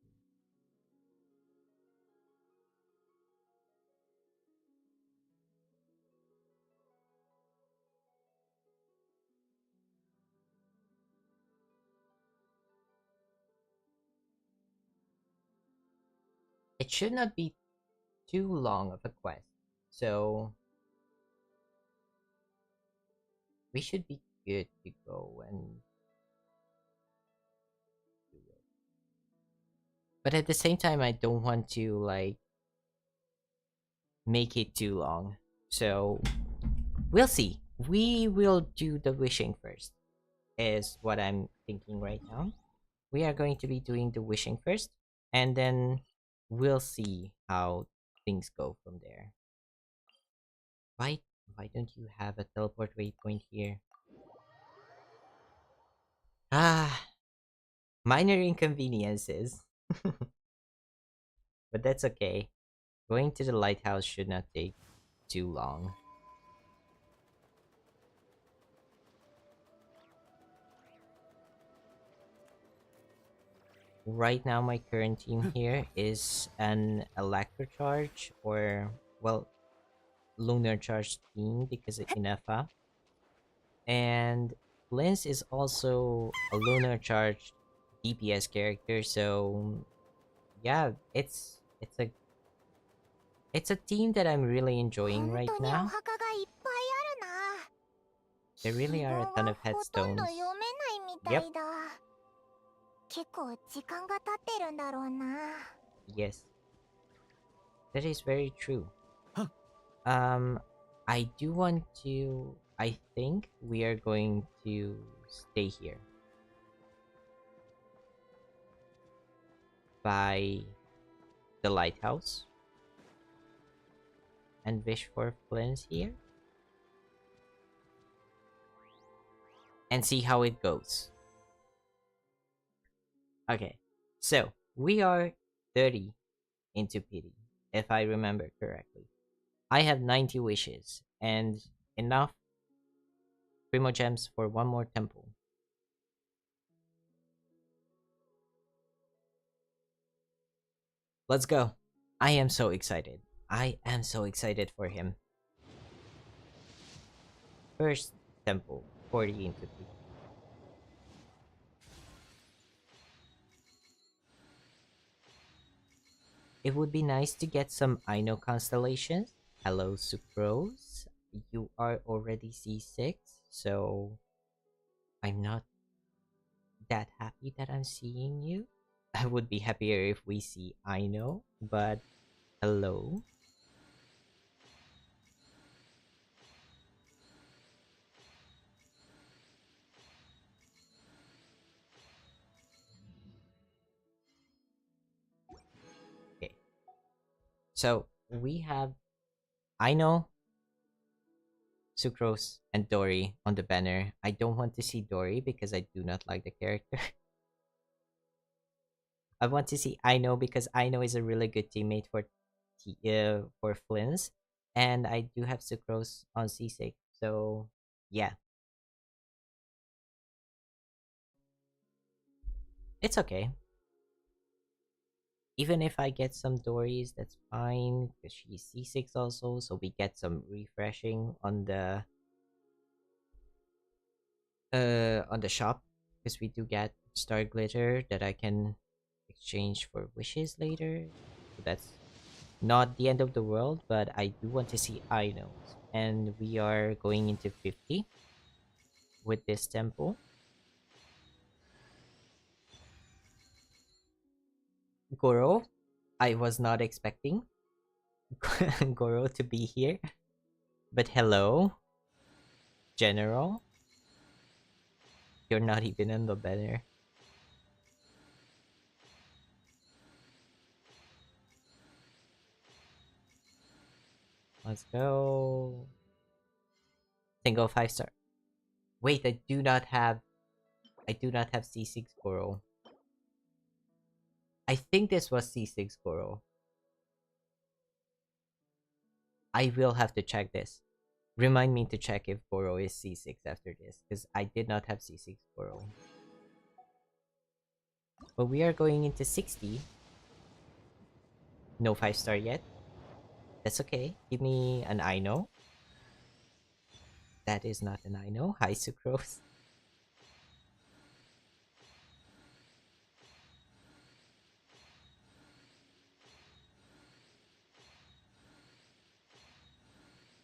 It should not be too long of a quest, so we should be good to go and do it. But at the same time, I don't want to like make it too long. So we'll see. We will do the wishing first, is what I'm thinking right now. We are going to be doing the wishing first, and then we'll see how things go from there. Why why don't you have a teleport waypoint here? Ah, minor inconveniences. But that's okay. Going to the lighthouse should not take too long. right now my current team here is an electrocharge, or well, lunar charge team because of Inefa. And Flins is also a lunar charged DPS character, so yeah, it's a team that I'm really 本 enjoying right 当にお now. 墓がいっぱいあるな。 There 碑 really 文 are a は ton of ほとんど headstones. 読めないみた Yep, いだ。結構時間が経ってるんだろうな。 yes, that is very true. Huh. Um, I do want to. I think we are going to stay here by the lighthouse and wish for Flins here and see how it goes. Okay, so we are 30 into pity, if I remember correctly. I have 90 wishes and enough primo gems for one more temple. Let's go. I am so excited. I am so excited for him. First temple, 40 into pity. It would be nice to get some Aino constellations. Hello, Sucrose. You are already C6, so I'm not that happy that I'm seeing you. I would be happier if we see Aino, but hello. Okay, so we have Aino, Sucrose, and Dory on the banner. I don't want to see Dory because I do not like the character. I want to see Aino because Aino is a really good teammate for Flins, and I do have Sucrose on C6, so yeah, it's okay. Even if I get some Dories, that's fine because she's C6 also, so we get some refreshing on the shop because we do get star glitter that I can exchange for wishes later. So that's not the end of the world, but I do want to see Ainos. And we are going into 50 with this temple. Goro, I was not expecting Goro to be here. But hello, General. You're not even on the banner. Let's go. Single 5-star. Wait, I do not have C6 Goro. I think this was C6 Goro. I will have to check this. Remind me to check if Goro is C6 after this, because I did not have C6 Goro. But we are going into 60. No 5-star yet. That's okay. Give me an Ino. That is not an Ino. Hi, Sucrose.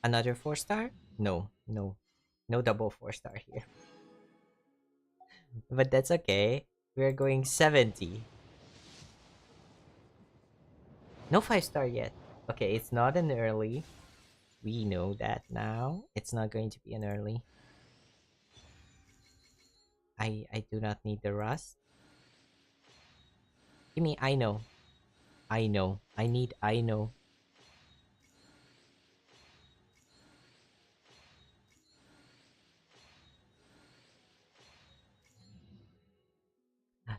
Another 4-star? No, no. No double 4-star here. But that's okay. We're going 70. No 5-star yet. Okay, it's not an early. We know that now. It's not going to be an early. I do not need the rust. Give me I know. I know. I need I know.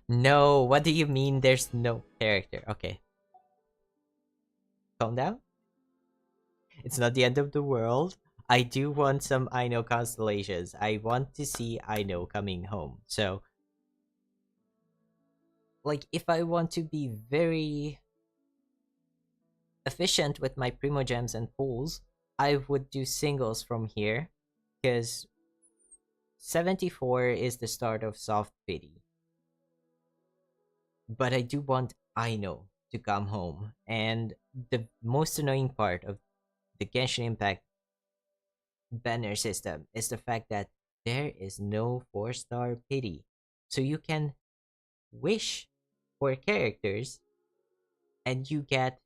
No, what do you mean there's no character? Okay. Calm down. It's not the end of the world. I do want some I know constellations. I want to see I know coming home. So like if I want to be very efficient with my primo gems and pools, I would do singles from here, because 74 is the start of soft pity. But I do want Aino to come home, and the most annoying part of the Genshin Impact banner system is the fact that there is no 4-star pity. So you can wish for characters and you get,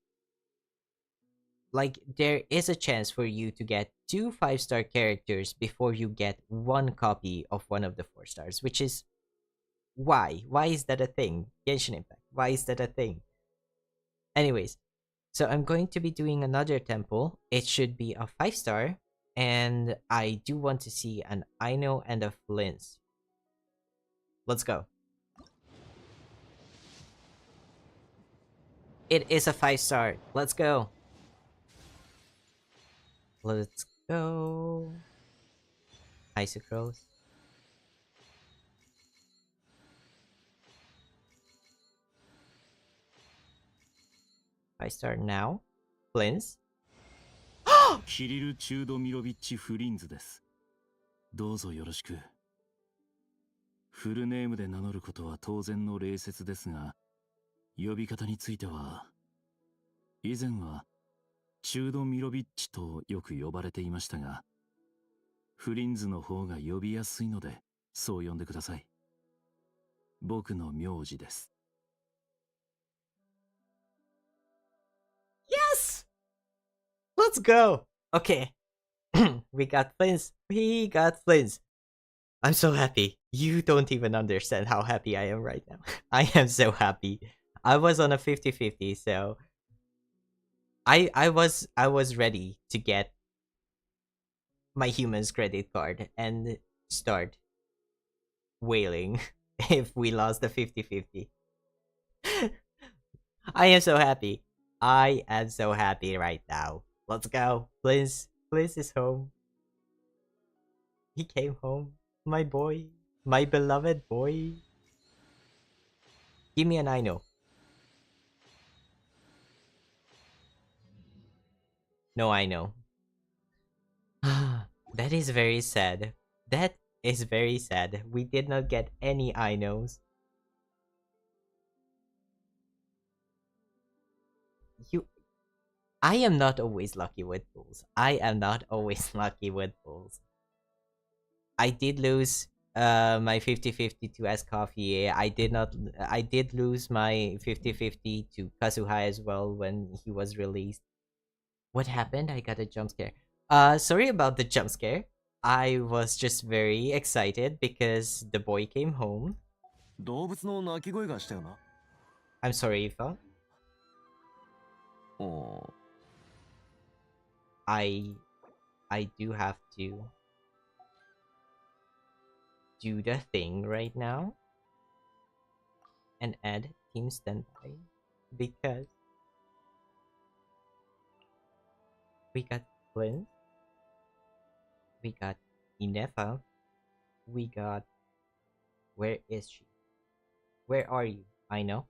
like, there is a chance for you to get 2 5-star characters before you get one copy of one of the 4 stars, which is why is that a thing? Genshin Impact, why is that a thing? Anyways, so I'm going to be doing another temple. It should be a 5-star, and I do want to see an Aino and a Flins. Let's go. It is a 5-star. Let's go. Let's go. Hi, Sucrose. 5-star now. Flins. キリル・チュード・ミロビッチ・フリンズです。どうぞよろしく。フルネームで名乗ることは当然の礼節ですが、呼び方については、以前はチュード・ミロビッチとよく呼ばれていましたが、フリンズの方が呼びやすいので、そう呼んでください。僕の名字です。Yes! Let's go! Okay. We got Flins. We got Flins. I'm so happy. You don't even understand how happy I am right now. I am so happy. I was on a 50-50, so I was ready to get my human's credit card and start wailing if we lost the 50-50. I am so happy. I am so happy right now. Let's go. Bliss is home. He came home. My boy. My beloved boy. Give me an Aino. No Aino. That is very sad. That is very sad. We did not get any Ainos. You I am not always lucky with pulls. I am not always lucky with pulls. I did lose my 50-50 to S Coffee. I did lose my 50-50 to Kazuha as well when he was released. What happened? I got a jump scare. Sorry about the jump scare. I was just very excited because the boy came home. 動物の鳴き声がしたよな。I'm sorry, Ifa. お I do have to do the thing right now and add team standby because we got Flint, we got Inefa, we got, where is she? Where are you? I know.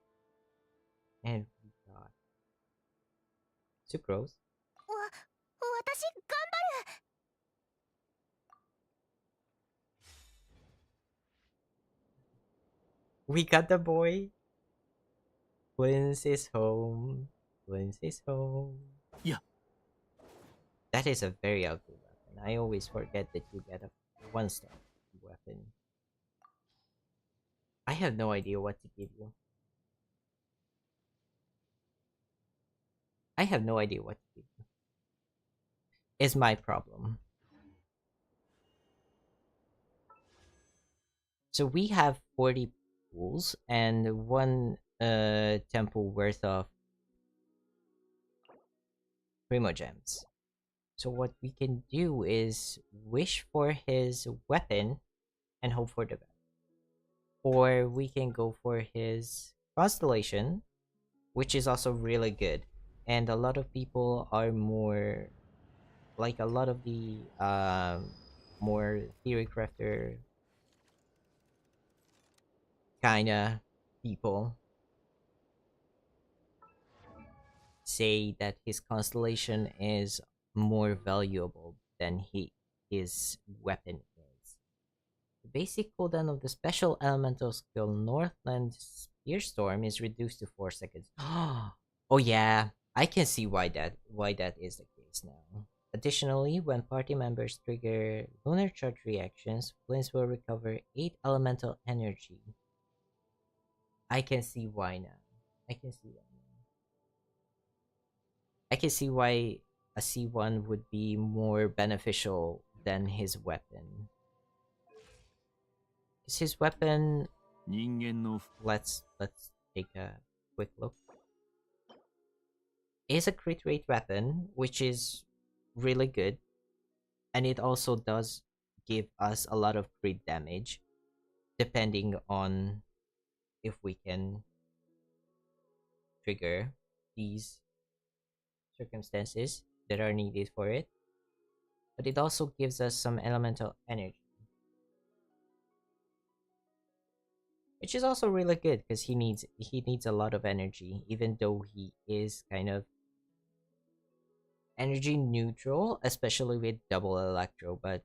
And we got Sucrose. 私頑張る。 We got the boy. Flins is home. Flins is home. Yeah. That is a very ugly weapon. I always forget that you get a 1-star weapon. I have no idea what to give you. I have no idea what to give you. Is my problem. So we have 40 pools and 1 temple worth of primogems. So what we can do is wish for his weapon and hope for the best. Or we can go for his constellation, which is also really good. And a lot of people are more, like, a lot of the more theory crafter kinda people say that his constellation is more valuable than his weapon is. The basic cooldown of the special elemental skill Northland Spearstorm is reduced to 4 seconds. Oh yeah, I can see why that is the case now. Additionally, when party members trigger lunar charge reactions, Flins will recover 8 elemental energy. I can see why now. I can see why now. I can see why a C1 would be more beneficial than his weapon. Is his weapon, 人間の let's take a quick look. Is a crit rate weapon, which is really good, and it also does give us a lot of crit damage, depending on if we can trigger these circumstances that are needed for it. But it also gives us some elemental energy, which is also really good because he needs a lot of energy, even though he is kind of energy neutral, especially with double electro, but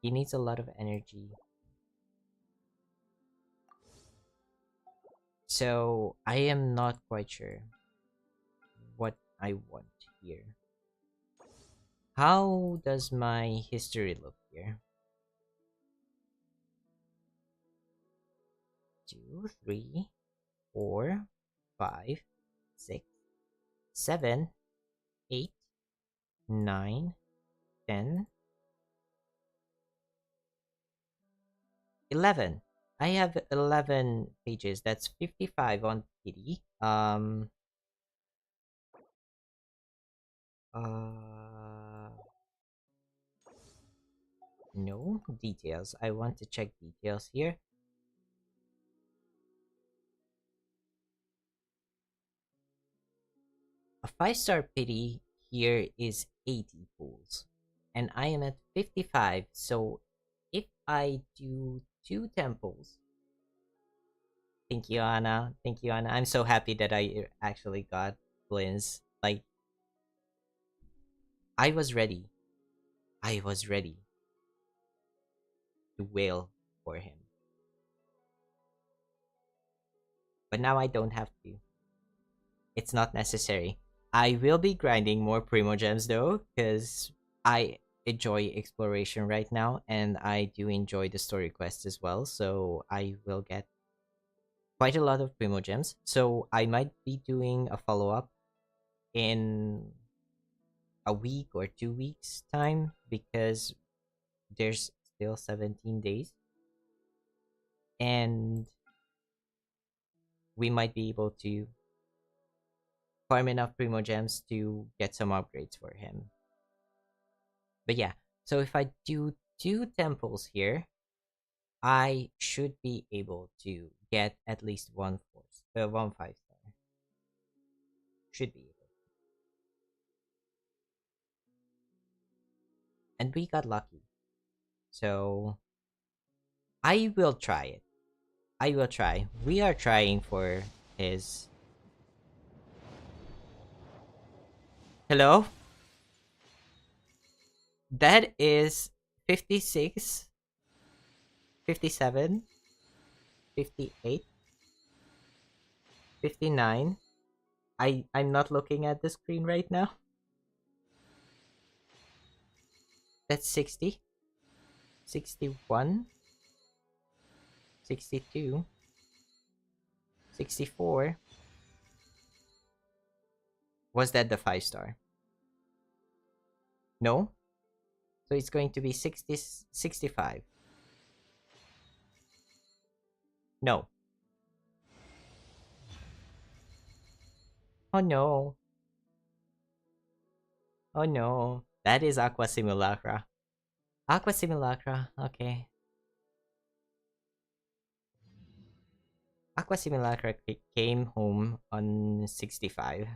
he needs a lot of energy. So I am not quite sure what I want here. How does my history look here? 2, 3, 4, 5, 6, 7, 8, 9, 10, 11. I have 11 pages. That's 55 on pity. No details. I want to check details here. A 5-star pity here is 80 pools, and I am at 55. So if I do 2 temples, thank you, Anna. Thank you, Anna. I'm so happy that I actually got Flins. Like, I was ready. I was ready to wail for him. But now I don't have to. It's not necessary. I will be grinding more Primo Gems though, because I enjoy exploration right now, and I do enjoy the story quests as well, so I will get quite a lot of Primo Gems. So I might be doing a follow-up in a week or 2 weeks time, because there's still 17 days. And we might be able to farm enough Primo Gems to get some upgrades for him. But yeah, so if I do 2 temples here, I should be able to get at least one 5-star. Should be able. And we got lucky. So I will try it. I will try. We are trying for his... Hello? That is 56, 57, 58, 59. I'm not looking at the screen right now. That's 60, 61, 62, 64. Was that the 5-star? No? So it's going to be 60, 65. No. Oh no. Oh no. That is Aqua Simulacra. Aqua Simulacra, okay. Aqua Simulacra came home on 65.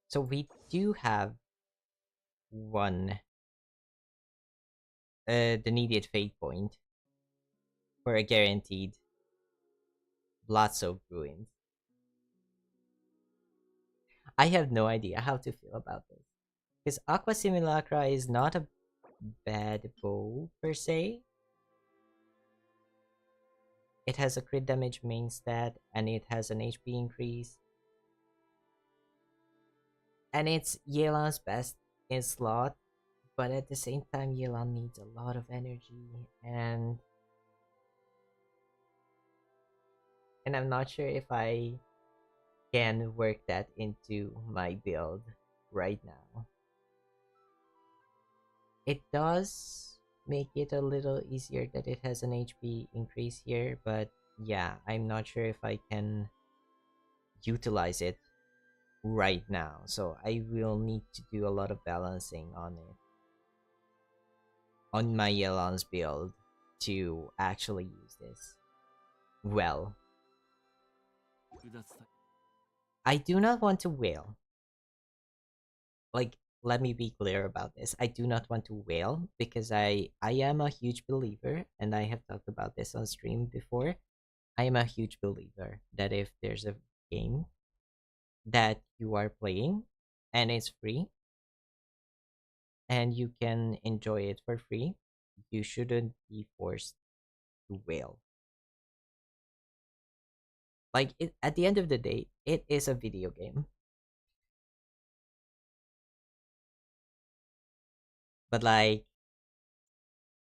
So we do have one, the needed fate point for a guaranteed lots of ruins. I have no idea how to feel about this. Because Aqua Simulacra is not a bad bow per se. It has a crit damage main stat and it has an HP increase. And it's Yelan's best in slot, but at the same time Yelan needs a lot of energy and I'm not sure if I can work that into my build right now. It does make it a little easier that it has an HP increase here, but yeah, I'm not sure if I can utilize it right now. So I will need to do a lot of balancing on it. On my Yelan's build to actually use this well. I do not want to whale. Like, let me be clear about this. I do not want to whale because I am a huge believer, and I have talked about this on stream before. I am a huge believer that if there's a game that you are playing and it's free and you can enjoy it for free, you shouldn't be forced to whale. Like, at the end of the day, it is a video game. But like,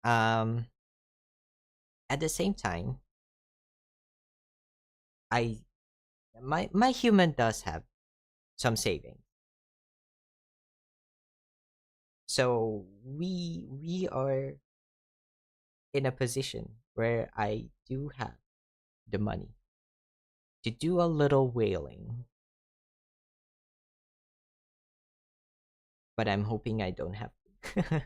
at the same time, I my human does have some savings. So we are in a position where I do have the money to do a little whaling. But I'm hoping I don't have to.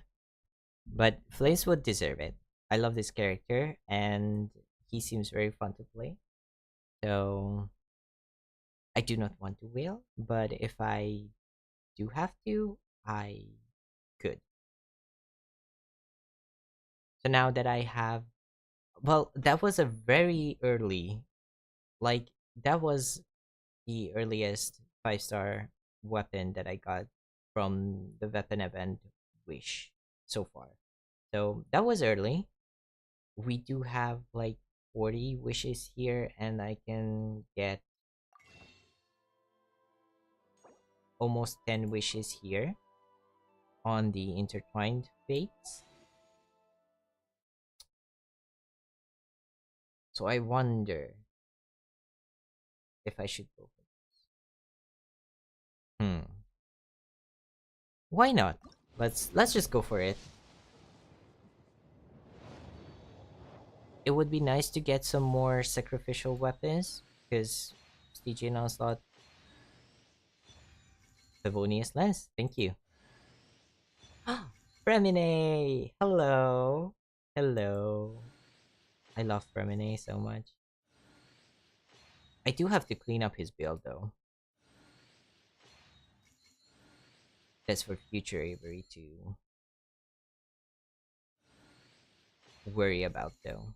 But Flins would deserve it. I love this character and he seems very fun to play. So I do not want to whale, but if I do have to, I could. So now that I have, well, that was a very early, like, that was the earliest 5-star weapon that I got from the weapon event Wish so far. So that was early. We do have like 40 wishes here, and I can get almost 10 wishes here on the intertwined fates. So I wonder if I should go for this. Why not? Let's just go for it. It would be nice to get some more sacrificial weapons because DJ Onslaught Favonius Lens. Thank you. Fremine! Hello! Hello. I love Fremine so much. I do have to clean up his build though. That's for future Avery to worry about though.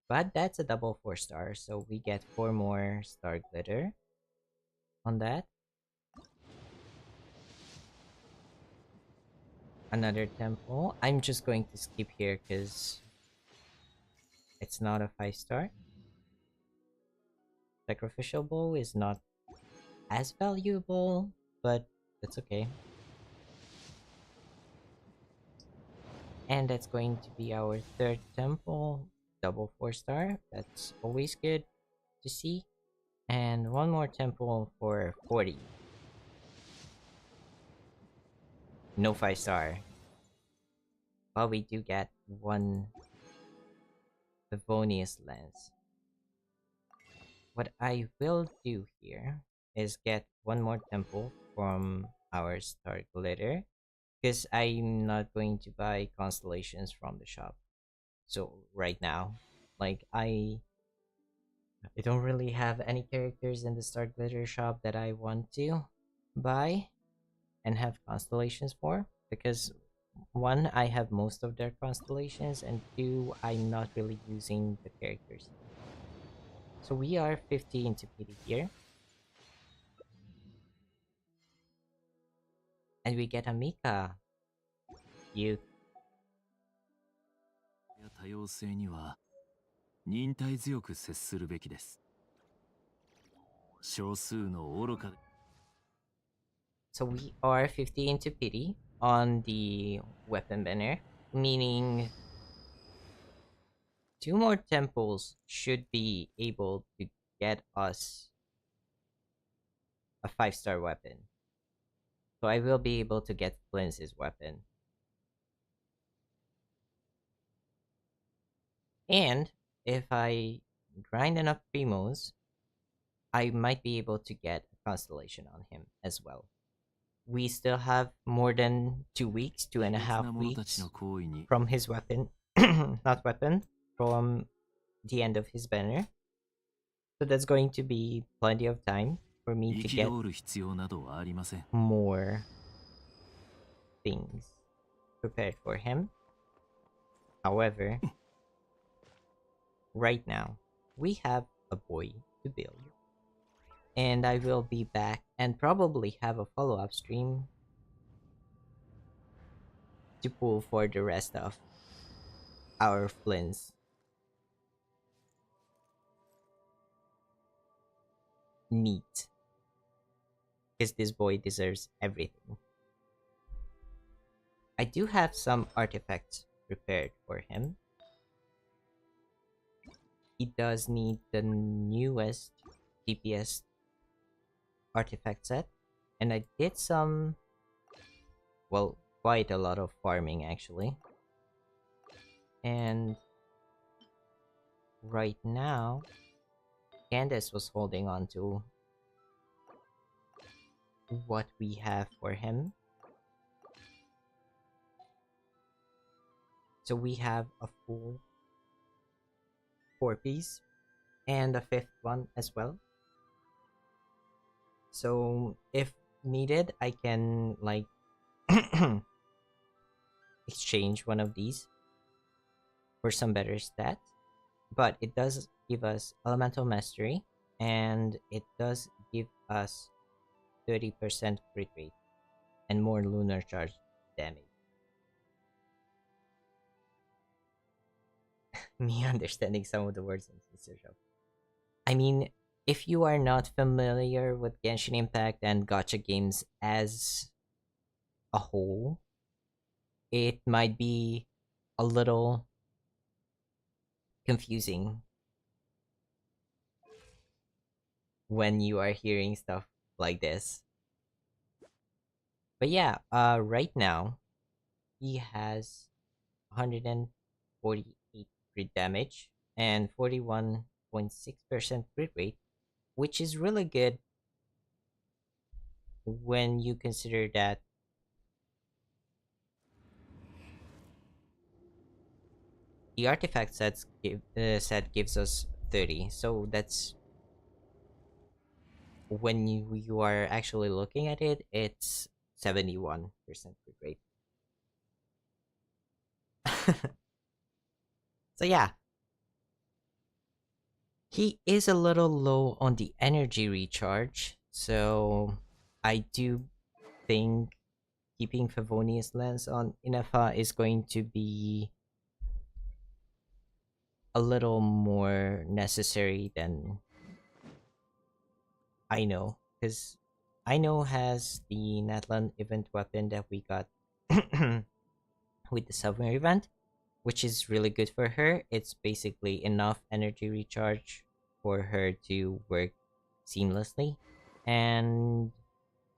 But that's a double 4-star, so we get 4 more star glitter on that. Another temple. I'm just going to skip here because it's not a 5-star. Sacrificial bow is not as valuable, but that's okay. And that's going to be our 3rd temple. Double 4-star. That's always good to see. And 1 more temple for 40. No 5-star. But we do get 1 Favonius Lens. What I will do here is get 1 more temple from our star glitter, because I'm not going to buy constellations from the shop. So right now, like, I don't really have any characters in the star glitter shop that I want to buy and have constellations for, because 1, I have most of their constellations, and 2, I'm not really using the characters. So we are 50 into pity here. And we get a Mika. You. 多様性には忍耐強く接するべきです。少数の愚かで So we are 50 into pity on the weapon banner, meaning 2 more temples should be able to get us a 5-star weapon. So I will be able to get Flins' weapon. And if I grind enough primos, I might be able to get a constellation on him as well. We still have more than 2 weeks, 2.5 weeks の行為に from his weapon, not weapon, from the end of his banner. So that's going to be plenty of time for me to get 憤る必要などはありません。 more things prepared for him. However, right now, we have a boy to build. And I will be back and probably have a follow-up stream to pull for the rest of our Flins. Neat. Because this boy deserves everything. I do have some artifacts prepared for him. He does need the newest DPS artifact set. And I did some, well, quite a lot of farming actually. And right now, Candace was holding on to what we have for him. So we have a full 4-piece and a 5th one as well. So if needed, I can like exchange one of these for some better stats. But it does give us elemental mastery, and it does give us 30% crit rate and more lunar charge damage. Me understanding some of the words in Sister Show. I mean, if you are not familiar with Genshin Impact and gacha games as a whole, it might be a little confusing when you are hearing stuff like this. But yeah, right now he has 148 crit damage and 41.6% crit rate, which is really good when you consider that the artifact set gives us 30. So that's when you are actually looking at it, it's 71% crit rate. So yeah, he is a little low on the energy recharge, so I do think keeping Favonius Lens on Inafa is going to be a little more necessary than Aino, because Aino has the Natlan event weapon that we got with the summer event, which is really good for her. It's basically enough energy recharge for her to work seamlessly. And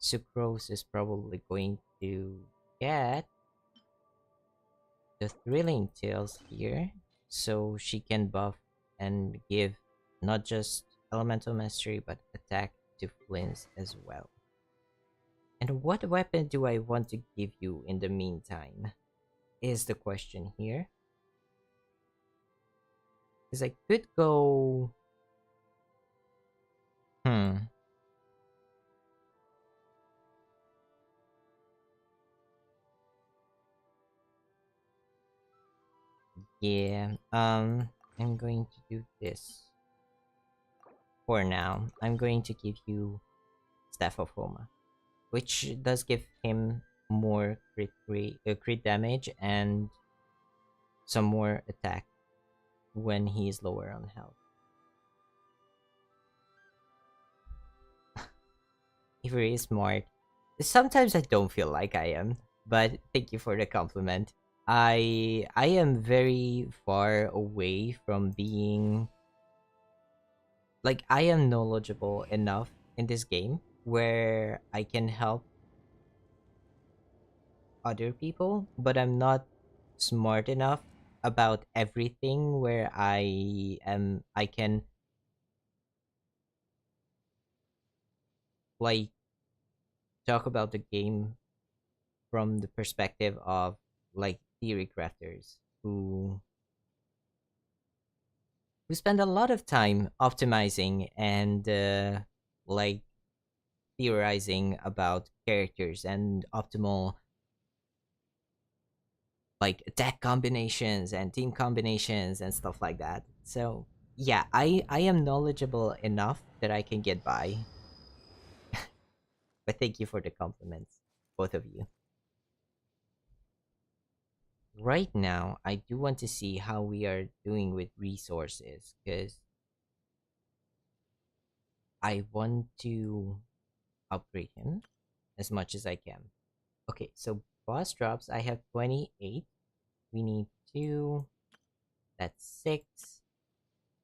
Sucrose is probably going to get the Thrilling Tales here, so she can buff and give not just elemental mastery but attack to Flins as well. And what weapon do I want to give you in the meantime? Is the question here. Because I could go... Yeah, I'm going to do this. for now, I'm going to give you Staff of Homa, which does give him more crit damage and some more attack when he's lower on health. Avery is smart. Sometimes I don't feel like I am, but thank you for the compliment. I am very far away from being like I am knowledgeable enough in this game where I can help other people, but I'm not smart enough about everything where I can like talk about the game from the perspective of like theory crafters who spend a lot of time optimizing and like theorizing about characters and optimal like attack combinations and team combinations and stuff like that. So yeah, I am knowledgeable enough that I can get by. But thank you for the compliments, both of you. Right now, I do want to see how we are doing with resources because I want to upgrade him as much as I can. Okay, so boss drops, I have 28. We need 2. That's 6.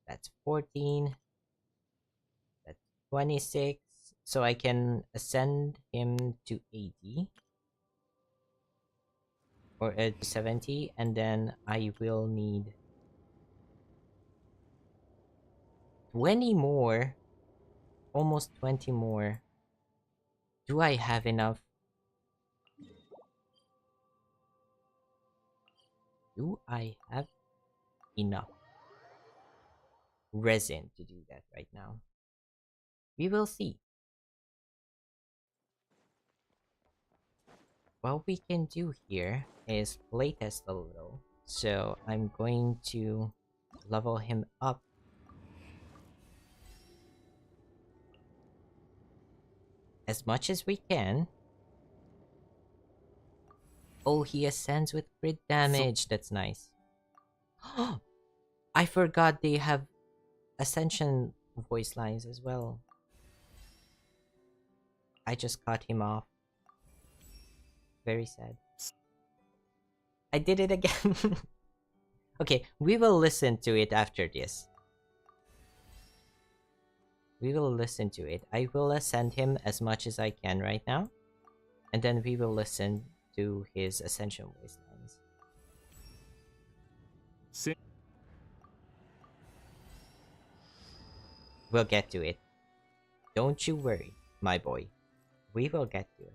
That's 14. That's 26. So I can ascend him to 80 or to 70, and then I will need 20 more, almost 20 more. Do I have enough? Do I have enough resin to do that right now? We will see. What we can do here is playtest a little. So I'm going to level him up as much as we can. Oh, he ascends with crit damage. That's nice. I forgot they have ascension voice lines as well. I just cut him off. Very sad. I did it again. Okay, we will listen to it after this. We will listen to it. I will ascend him as much as I can right now. And then we will listen to his ascension voice lines. We'll get to it. Don't you worry, my boy. We will get to it.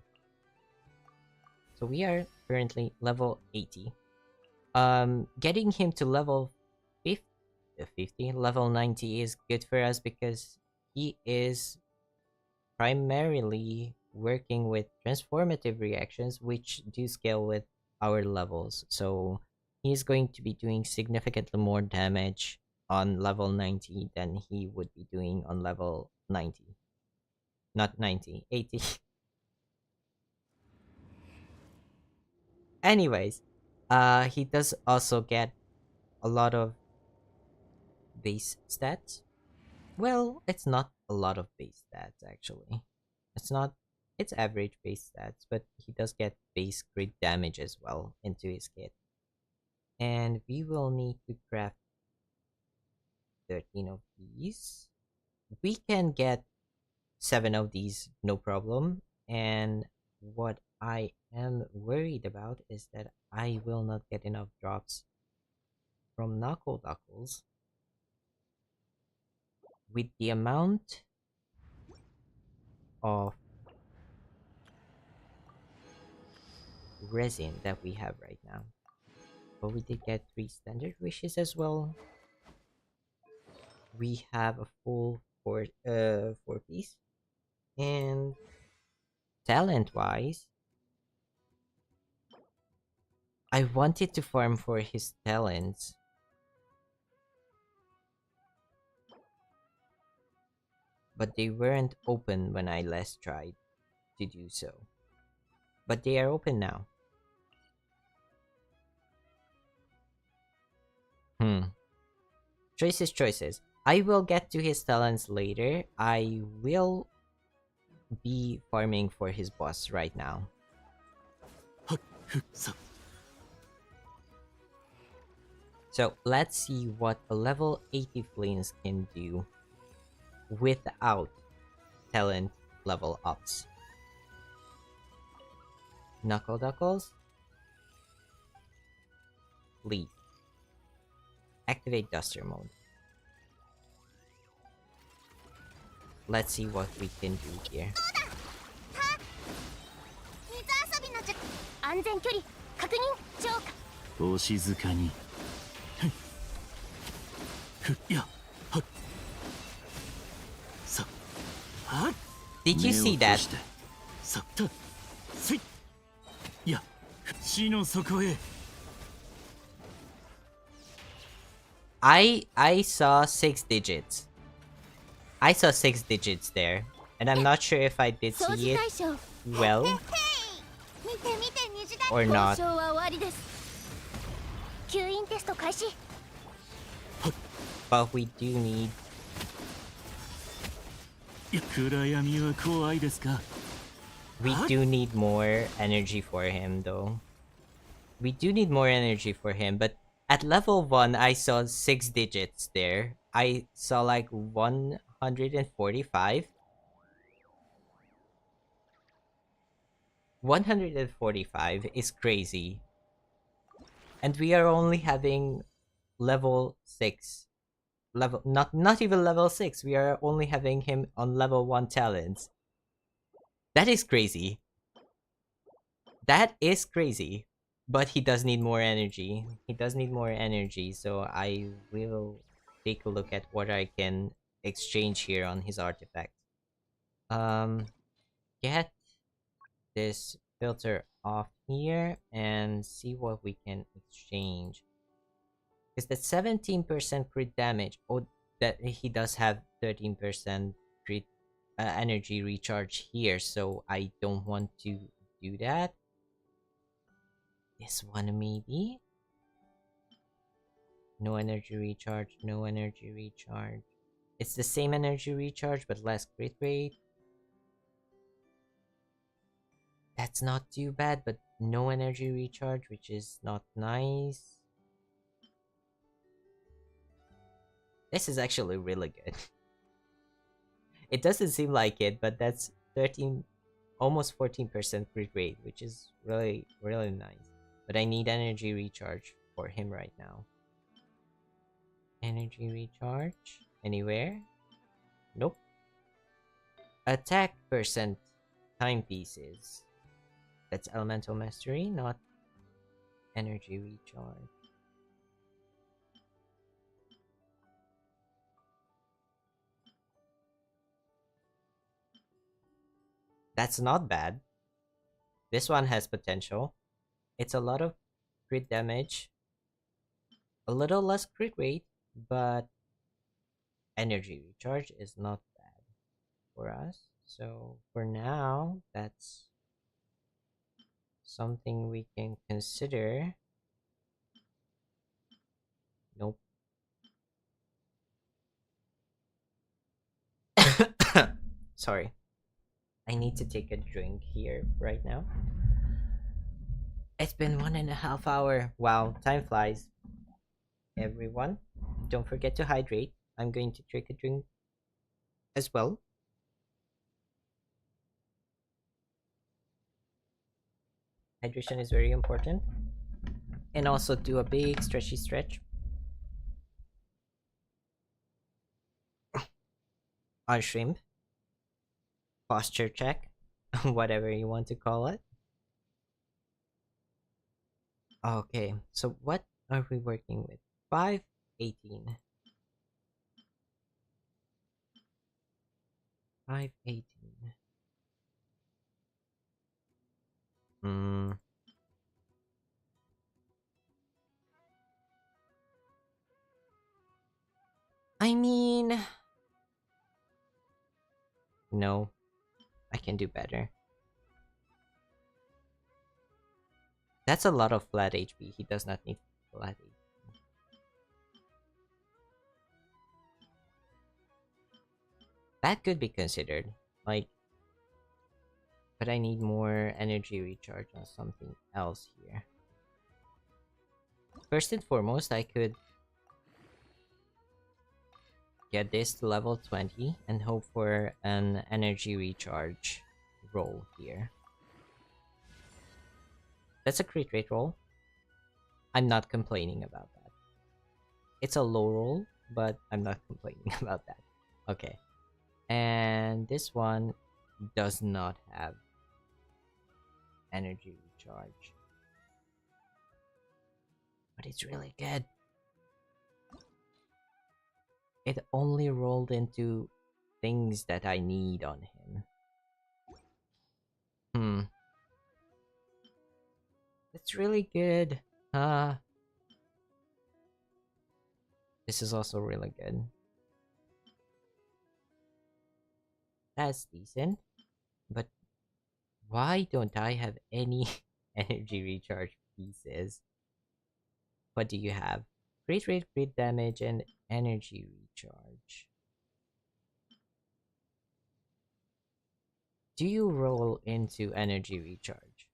So we are currently level 80. Getting him to level 50, level 90 is good for us because he is primarily working with transformative reactions which do scale with our levels. So he's going to be doing significantly more damage on level 90 than he would be doing on level 90. Not 90, 80. Anyways, he does also get a lot of base stats. Well, it's not a lot of base stats actually. It's not it's average base stats, but he does get base crit damage as well into his kit. And we will need to craft 13 of these. We can get 7 of these, no problem. And what I am worried about is that I will not get enough drops from Knuckle Duckles with the amount of resin that we have right now. But we did get 3 standard wishes as well. We have a full 4 piece. And talent wise, I wanted to farm for his talents. but they weren't open when I last tried to do so. But they are open now. Choices, choices. I will get to his talents later. I will be farming for his boss right now. So let's see what a level 80 Flins can do without talent level ups. Knuckle Duckles. Leaf. Activate Duster Mode. Let's see what we can do here. 水遊びの術安全距離確認超過お静かに。やはっさはっ Did you see that? さったすいや死の底へ I saw 6 digits. I saw 6 digits there, and I'm not sure if I did 掃 see 除 it 対象 well 見て見て虹だ or not. 交渉は終わりです吸引テスト開始 But we do need 暗闇は怖いですか we do need more energy for him though. We do need more energy for him, but at level 1 I saw 6 digits there. I saw like 145. 145 is crazy. And we are only having level 6. Level not even level 6. We are only having him on level 1 talents. That is crazy. That is crazy. But he does need more energy. He does need more energy, so I will take a look at what I can exchange here on his artifact. Get this filter off here and see what we can exchange. Is that 17% crit damage? Oh, that he does have 13% crit energy recharge here, so I don't want to do that. This one maybe? No energy recharge, no energy recharge. It's the same energy recharge but less crit rate. That's not too bad, but no energy recharge, which is not nice. This is actually really good. It doesn't seem like it, but that's 13, almost 14% crit rate, which is really, really nice. But I need energy recharge for him right now. Energy recharge? Anywhere? Nope. Attack percent timepieces. That's elemental mastery, not energy recharge. That's not bad. This one has potential. It's a lot of crit damage. A little less crit rate, but energy recharge is not bad for us. So for now, that's something we can consider. Nope. Sorry. I need to take a drink here right now. It's been 1.5 hours. Wow, time flies. Everyone, don't forget to hydrate. I'm going to take a drink as well. Hydration is very important. And also do a big stretchy stretch. On shrimp. Posture check. Whatever you want to call it. Okay, so what are we working with? 518. 518. I mean, No, I can do better. That's a lot of flat HP. He does not need flat HP. That could be considered. Like, but I need more energy recharge on something else here. First and foremost, I could get this to level 20 and hope for an energy recharge roll here. That's a crit rate roll. I'm not complaining about that. It's a low roll, but I'm not complaining about that. Okay. And this one does not have energy recharge. But it's really good. It only rolled into things that I need on him. That's really good. This is also really good. That's decent. But why don't I have any energy recharge pieces? What do you have? Crit rate, crit damage, and energy recharge. Do you roll into energy recharge?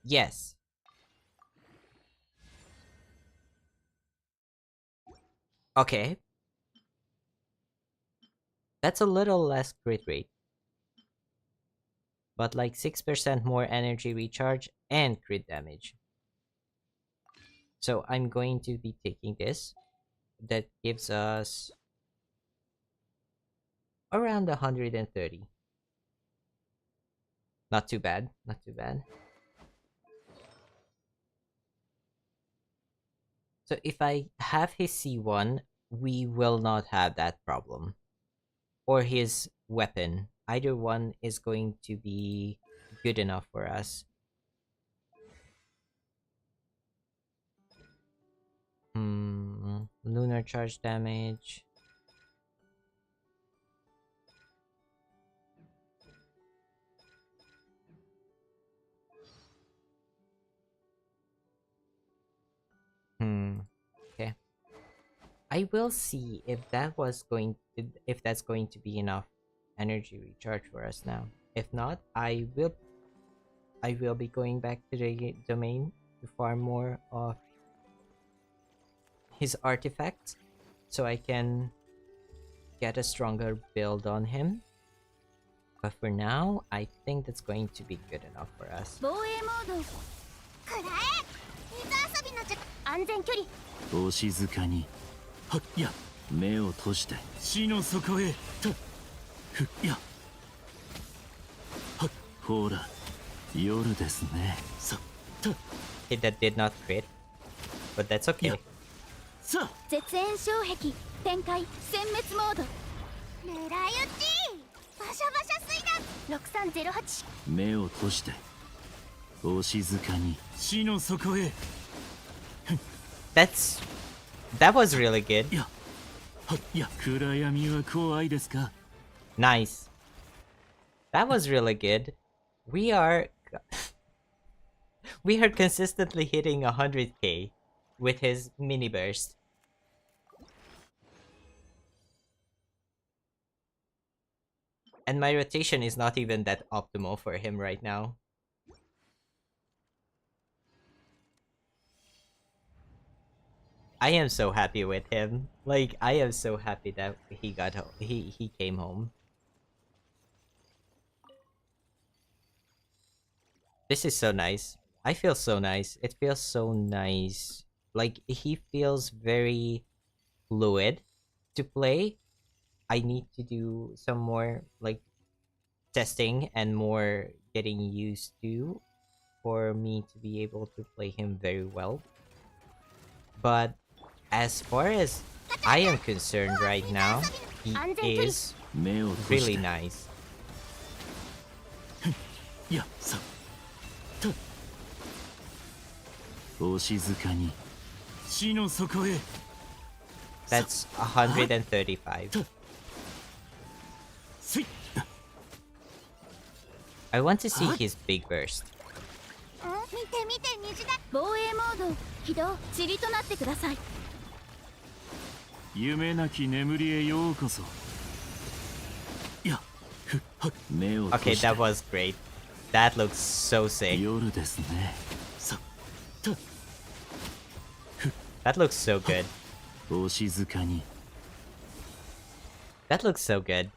Yes. Okay. That's a little less crit rate. But like 6% more energy recharge and crit damage. So I'm going to be taking this. That gives us around 130. Not too bad. Not too bad. So if I have his C1, we will not have that problem. Or his weapon. Either one is going to be good enough for us. Lunar charge damage. Okay. I will see if that's going to be enough energy recharge for us now. If not, I will be going back to the domain to farm more of his artifacts so I can get a stronger build on him. But for now, I think that's going to be good enough for us. 安全距離。お静かに。はっや、目を閉じて死の底へ。と、ふっや。はっ、ほら、夜ですね。さ、と。Okay, that did not crit, but that's okay. さあ。絶縁障壁展開殲滅モード。狙い撃ち。バシャバシャ水弾。6308。目を閉じて。お静かに死の底へ。That was really good. Nice. That was really good. We are consistently hitting 100k with his mini burst. And my rotation is not even that optimal for him right now. I am so happy with him. Like, I am so happy that he got home. He came home. This is so nice. I feel so nice. It feels so nice. Like, he feels very fluid to play. I need to do some more, like, testing and more getting used to for me to be able to play him very well. But as far as I am concerned right now, he is really nice. That's 135. I want to see his big burst. 見て見て虹だ。防衛モード起動。塵となってください。夢なき眠りへようこそ。や、ふっはっ、目を Okay, 閉じて。 that was great. That looks so sick. 夜ですね。さ、た、 That looks so good. お静かに。 That looks so good.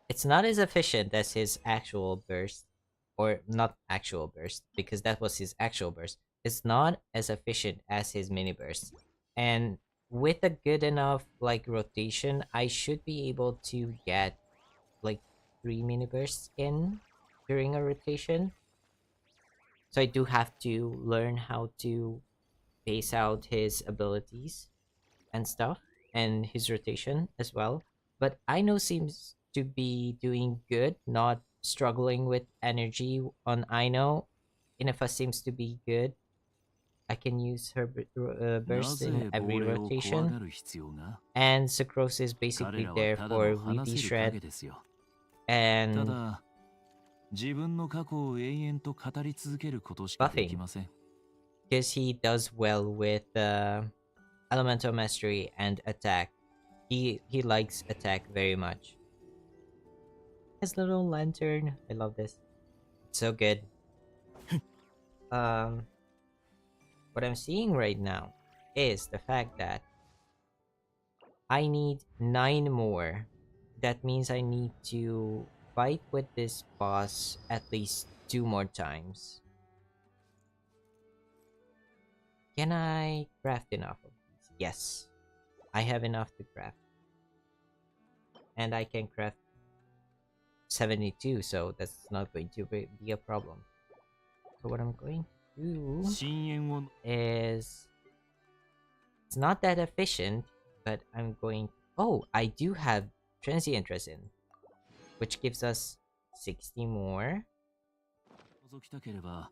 It's not as efficient as his actual burst. Or not actual burst, because that was his actual burst. It's not as efficient as his mini burst. And with a good enough like rotation, I should be able to get like 3 mini bursts in during a rotation. So I do have to learn how to pace out his abilities and stuff and his rotation as well. But Aino seems to be doing good, not struggling with energy on Aino. Inefa seems to be good. I can use her burst in every rotation. And Sucrose is basically there for VP Shred. And 自分の過去を永遠と語り続けることしかできません。 because he does well with elemental mastery and attack. He likes attack very much. His little lantern, I love this. It's so good. What I'm seeing right now is the fact that I need 9 more. That means I need to fight with this boss at least 2 more times. Can I craft enough of these? Yes. I have enough to craft. And I can craft 72, so that's not going to be a problem. So what I'm going to do is... It's not that efficient, but I'm going... Oh, I do have transient resin, which gives us 60 more. 覗きたければ、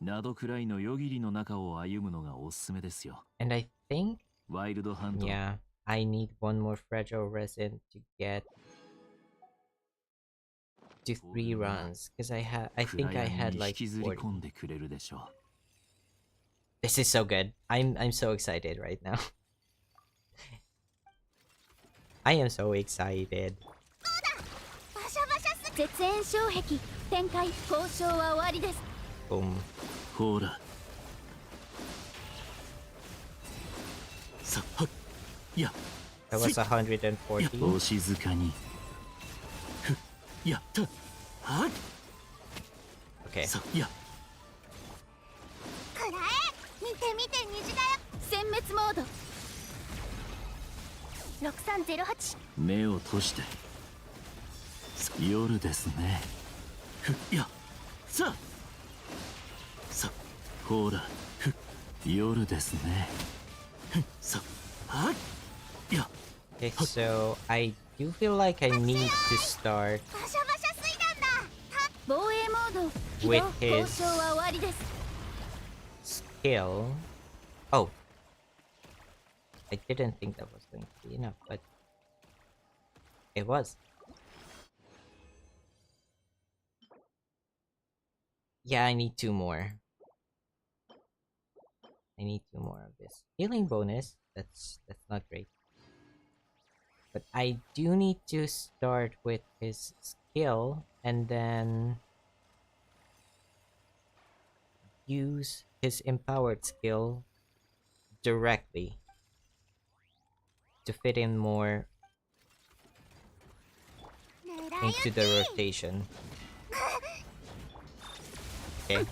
などくらいの夜霧の中を歩むのがおすすめですよ。 And I think... ワイルドハント。 Yeah, I need 1 more fragile resin to get to 3 runs, because I think I had like 引きずり 40. 込んでくれるでしょう。 This is so good. I'm so excited right now. I am so excited. バシャバシャす。絶縁障壁展開。交渉は終わりです。 Boom. ほら。さはっ。や。 That was 140. お静かに。ふ。やった。はっ。 Okay. さや。くらえ。見て見て虹だよ。殲滅モード。6308。目を閉じて。夜ですね。ふや。さ。さ。ほら。ふ。夜ですね。ふ。さ。はっ。や。 Okay, so I do feel like I need to start バシャバシャ水弾だ。防衛モード起 with 動。 his 交渉は終わりです。 skill. Oh. I didn't think that was going to be enough, but it was. Yeah, I need 2 more. I need 2 more of this. Healing bonus, that's not great. But I do need to start with his skill and then use his empowered skill directly to fit in more into the rotation. Okay.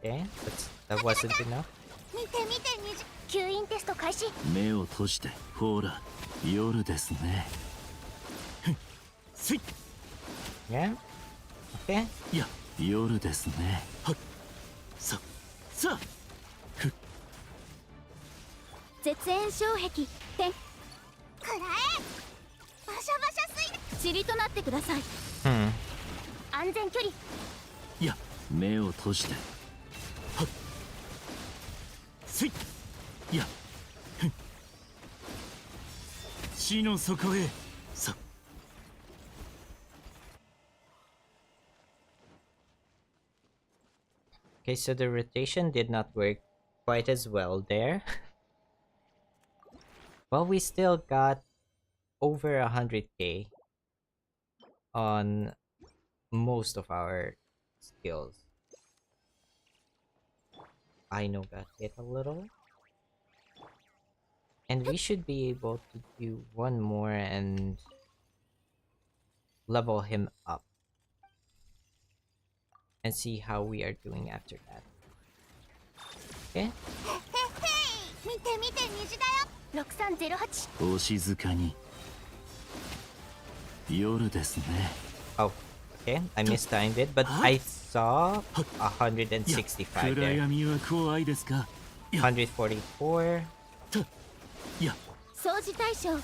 Okay, that wasn't enough. 見て見て虹。吸引テスト開始。目を閉じて。ほら。夜ですね。ふん。すい。 Yeah. Okay. や。夜ですね。はっ。さ。さ。ふ。絶縁障壁点。くらえ。バシャバシャ水。塵となってください。Hmm. 安全距離。や。目を閉じて。はっ。すい。いや死の底へさ Okay, so the rotation did not work quite as well there. Well, we still got over 100k on most of our skills. I know got hit a little. And we should be able to do one more and level him up. And see how we are doing after that. Okay? へっへい見て見て虹だよ6308お静かに夜ですね Oh, okay. I mistimed it, but I saw 165 暗 there. 闇は怖いですか144. いや掃除対象ガチャ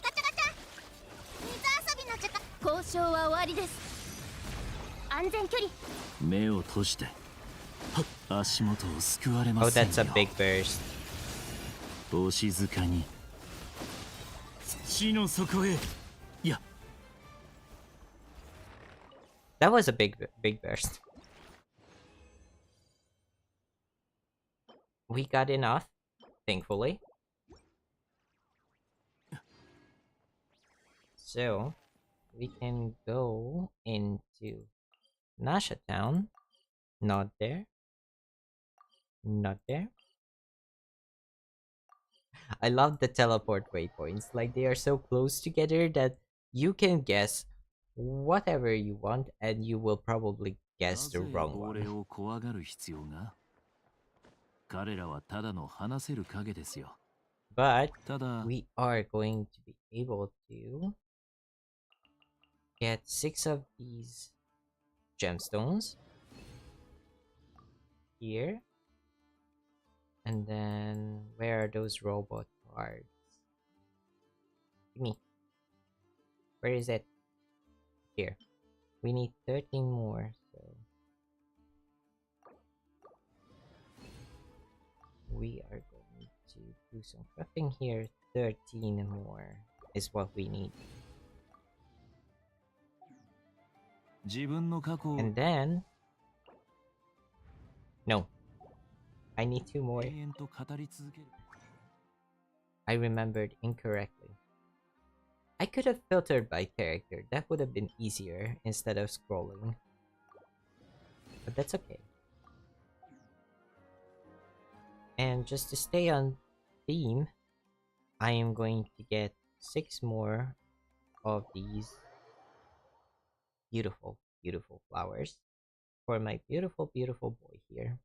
ガチャ水遊びの時間交渉は終わりです安全距離目を閉じて足元を救われ Oh, ませんよ that's a big burst. お静かに死の底へいや That was a big burst. We got enough, thankfully. So, we can go into Nasha Town. Not there. Not there. I love the teleport waypoints. Like, they are so close together that you can guess whatever you want and you will probably な guess ぜ the wrong 亡 one. 霊を怖がる必要が彼らはただの話せる影ですよ But ただ we are going to be able to get 6 of these gemstones here. And then where are those robot cards? Give me. Where is it? Here. We need 13 more, so we are going to do some crafting here. 13 more is what we need. 自分の過去を And then no. I need 2 more. 永遠と語り続ける I remembered incorrectly. I could have filtered by character. That would have been easier instead of scrolling. But that's okay. And just to stay on theme, I am going to get 6 more of these beautiful, beautiful flowers for my beautiful, beautiful boy here.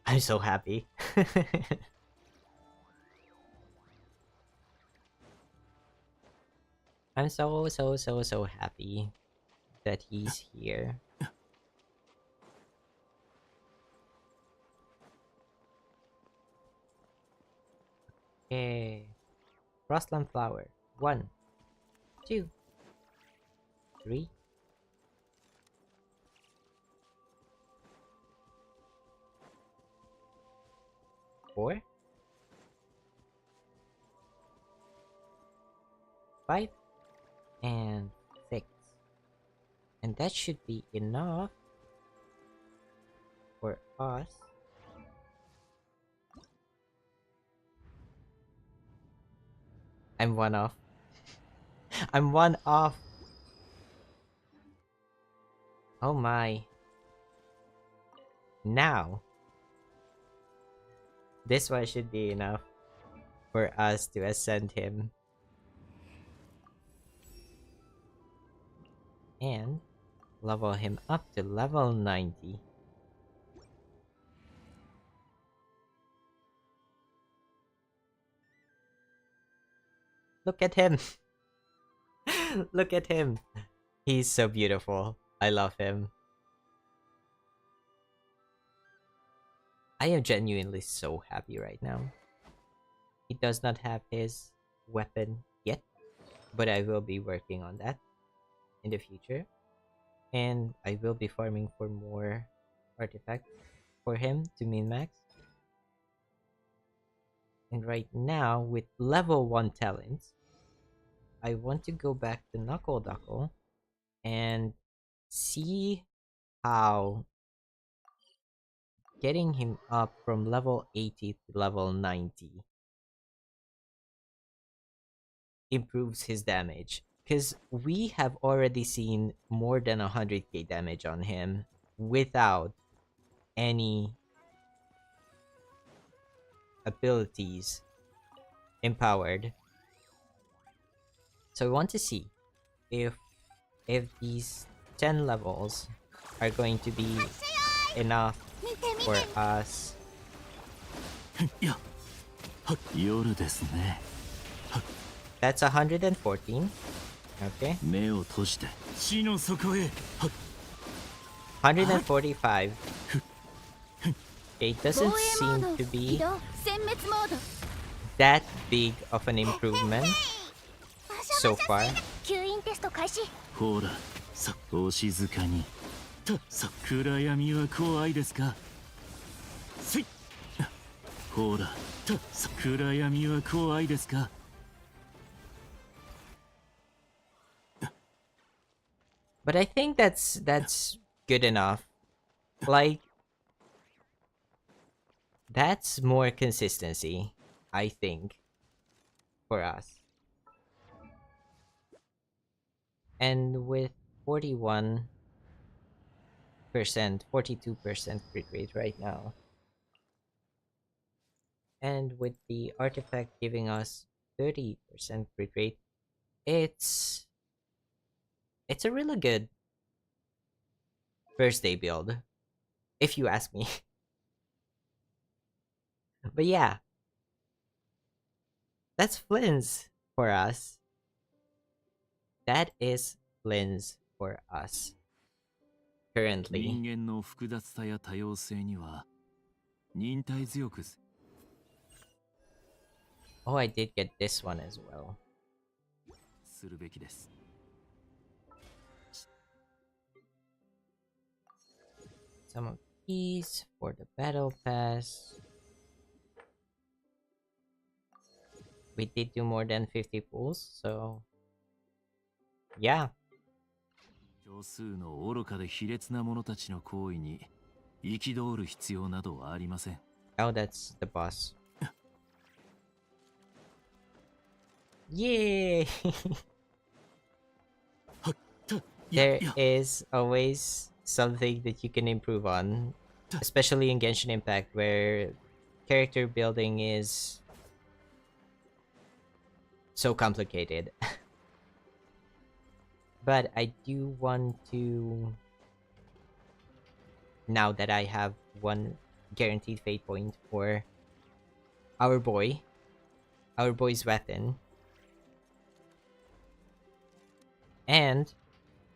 I'm so happy. I'm so happy that he's here. Okay. Frostland flower. 1, 2, 3. 4. 5. And 6. And that should be enough for us. I'm 1 off. I'm 1 off. Oh my. Now, this one should be enough for us to ascend him. And level him up to level 90. Look at him. Look at him. He's so beautiful. I love him. I am genuinely so happy right now. He does not have his weapon yet, but I will be working on that in the future. And I will be farming for more artifacts for him to min max. And right now, with level 1 talents, I want to go back to Knuckle Duckle and see how getting him up from level 80 to level 90 improves his damage. Because we have already seen more than 100k damage on him without any abilities empowered. So I want to see if these 10 levels are going to be enough 見て見 for て us. いやは夜ですね。 That's 114. Okay. 目を閉じて死の底へ。 145. It 防 doesn't 衛モ seem ード to 起 be 動殲滅モード that big of an improvement バシャ so バシ far. ャ吸引テスト開始ほらさお静かに。さ暗闇は怖いですか。せいほらさ暗闇は怖いですか。 But I think that's good enough. Like that's more consistency, I think, for us. And with 41%, 42% crit rate right now. And with the artifact giving us 30% crit rate, it's a really good first day build, if you ask me. But yeah, that's Flins for us. That is Flins for us 人 currently. 間の複雑さや多様性には忍耐強く Oh, I did get this one as well. するべきです。 Some of these for the battle pass. We did do more than 50 pulls, so yeah. 少数の愚かで卑劣な者たちの行為に憤る必要などはありません。 Oh, that's the boss. Yay! いや There いや is always something that you can improve on, especially in Genshin Impact, where character building is so complicated. But I do want to, now that I have one guaranteed fate point for our boy's weapon, and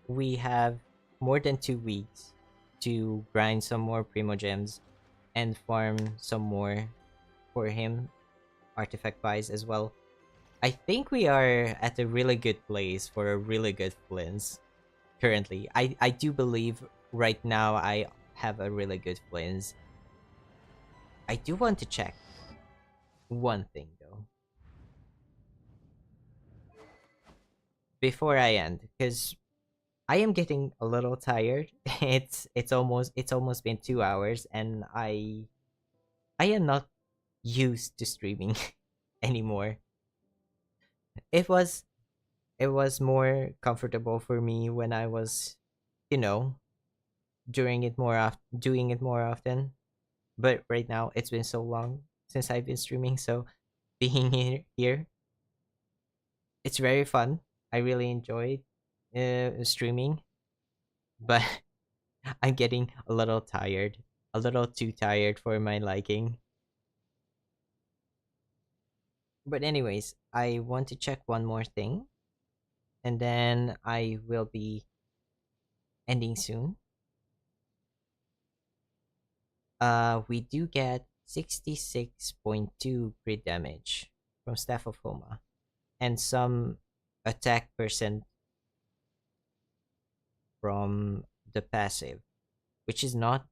we have more than 2 weeks to grind some more primo gems and farm some more for him artifact wise as well. I think we are at a really good place for a really good Flins currently. I do believe right now I have a really good Flins. I do want to check one thing though before I end, because I am getting a little tired. It's almost been 2 hours, and I am not used to streaming anymore. It was more comfortable for me when I was, you know, doing it more often. But right now, it's been so long since I've been streaming, so being here, it's very fun. I really enjoyed streaming, but I'm getting a little tired, a little too tired for my liking. But anyways, I want to check one more thing, and then I will be ending soon. We do get 66.2 crit damage from Staff of Homa, and some attack percent from the passive, which is not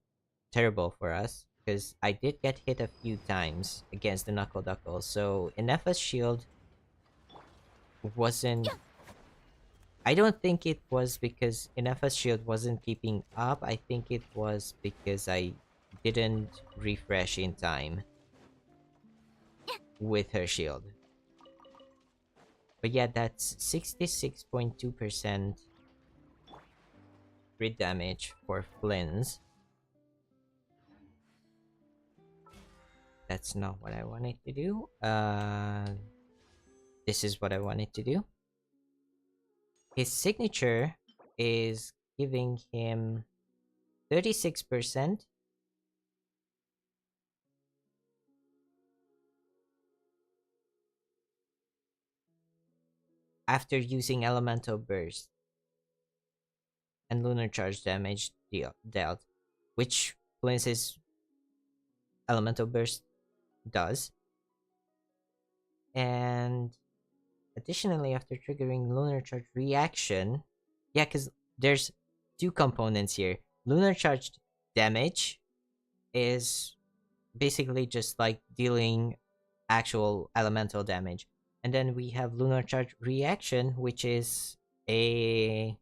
terrible for us because I did get hit a few times against the Knuckle Duckle. So Inefa's shield wasn't. I don't think it was because Inefa's shield wasn't keeping up. I think it was because I didn't refresh in time with her shield. But yeah, that's 66.2% crit damage for Flins. That's not what I wanted to do. This is what I wanted to do. His signature is giving him 36% after using Elemental Burst and Lunar Charge damage dealt, which Flin's Elemental Burst does. And additionally, after triggering Lunar Charge reaction, yeah, because there's two components here. Lunar Charge damage is basically just like dealing actual elemental damage. And then we have Lunar Charge reaction, which is a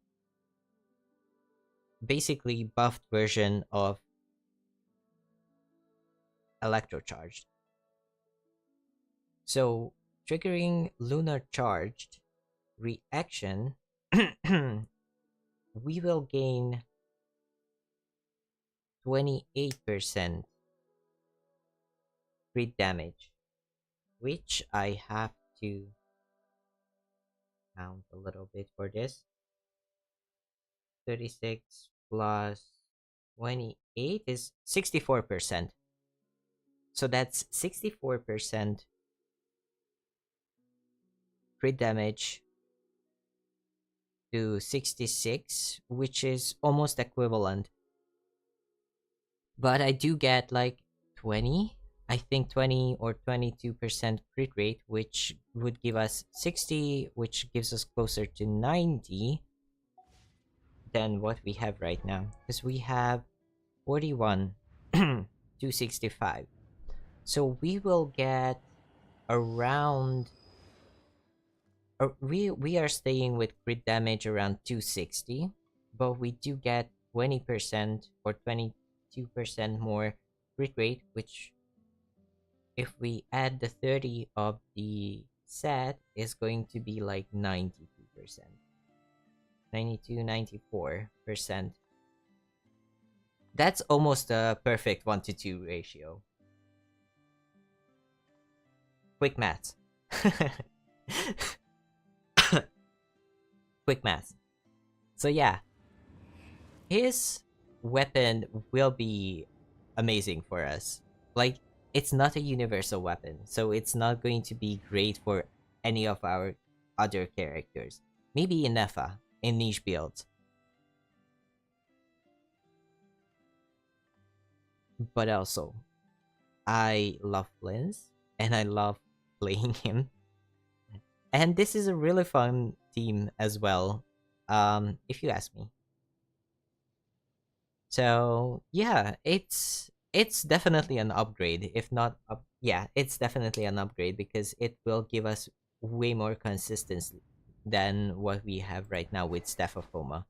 basically buffed version of Electrocharged. So triggering Lunar Charged reaction, we will gain 28% crit damage, which I have to count a little bit for this. 36 plus 28 is 64%. So that's 64% crit damage to 66, which is almost equivalent. But I do get like 20, I think 20 or 22% crit rate, which would give us 60, which gives us closer to 90 than what we have right now. Because we have 41 to 65. So we will get around, or we are staying with crit damage around 260, but we do get 20% or 22% more crit rate, which if we add the 30 of the set is going to be like 92%. 92, 94%. That's almost a perfect 1-to-2 ratio. Quick maths. Quick maths. So yeah, his weapon will be amazing for us. Like, it's not a universal weapon, so it's not going to be great for any of our other characters. Maybe in Nefa, in niche builds. But also, I love Flins, and I love playing him. And this is a really fun team as well, if you ask me. So yeah, it's definitely an upgrade. If not, yeah, it's definitely an upgrade because it will give us way more consistency than what we have right now with Staff of Homa.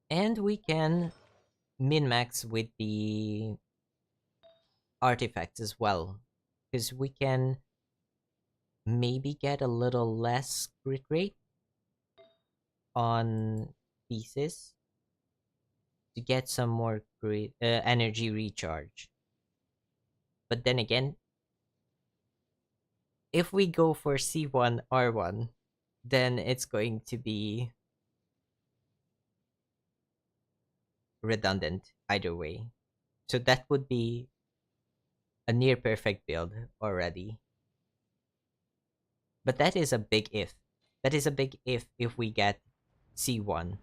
And we can min-max with the artifacts as well, because we can maybe get a little less crit rate on pieces to get some more energy recharge. But then again, if we go for C1 R1, then it's going to be redundant either way. So that would be a near perfect build already. But that is a big if. That is a big if we get C1.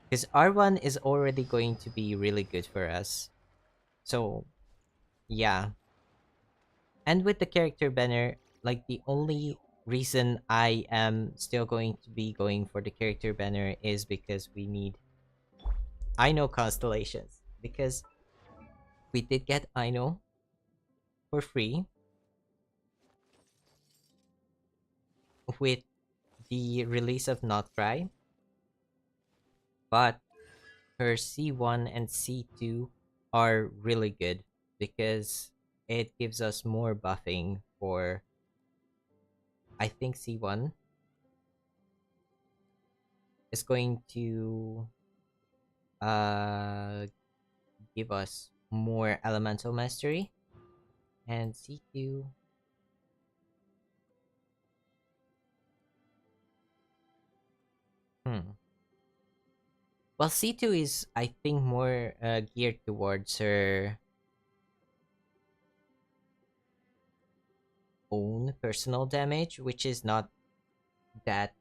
Because R1 is already going to be really good for us. So, yeah. And with the character banner, like the only reason I am still going to be going for the character banner is because I know constellations. Because we did get I know for free with the release of Not Cry, but her C1 and C2 are really good because it gives us more buffing for, I think C1 is going to uh give us more elemental mastery, and C2, hmm. Well, C2 is, I think, more geared towards her own personal damage, which is not that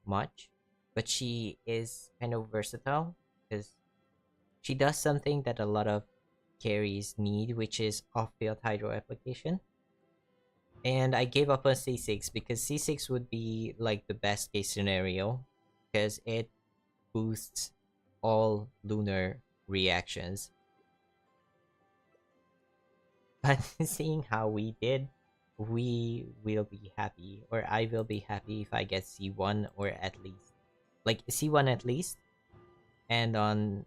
much, but she is kind of versatile because she does something that a lot of carries need, which is off-field hydro application. And I gave up on C6 because C6 would be like the best case scenario because it boosts all lunar reactions. But seeing how we did, we will be happy, or I will be happy if I get C1 or at least like C1 at least, and on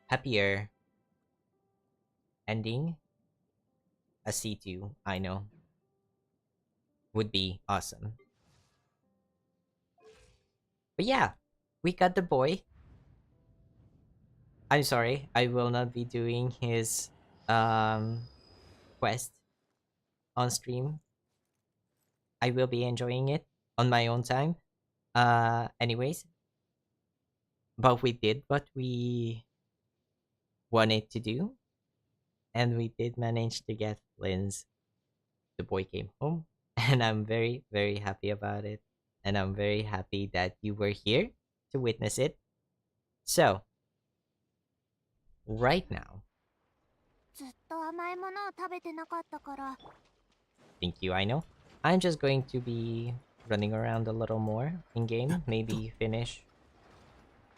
happier ending a C2, I know would be awesome. But yeah, we got the boy. I'm sorry, I will not be doing his quest on stream. I will be enjoying it on my own time. Anyways, but we did what we wanted to do, and we did manage to get Flins. The boy came home, and I'm very, very happy about it. And I'm very happy that you were here to witness it. So, right now, ずっと甘いものを食べてなかったから。 thank you, I know. I'm just going to be running around a little more in game, maybe finish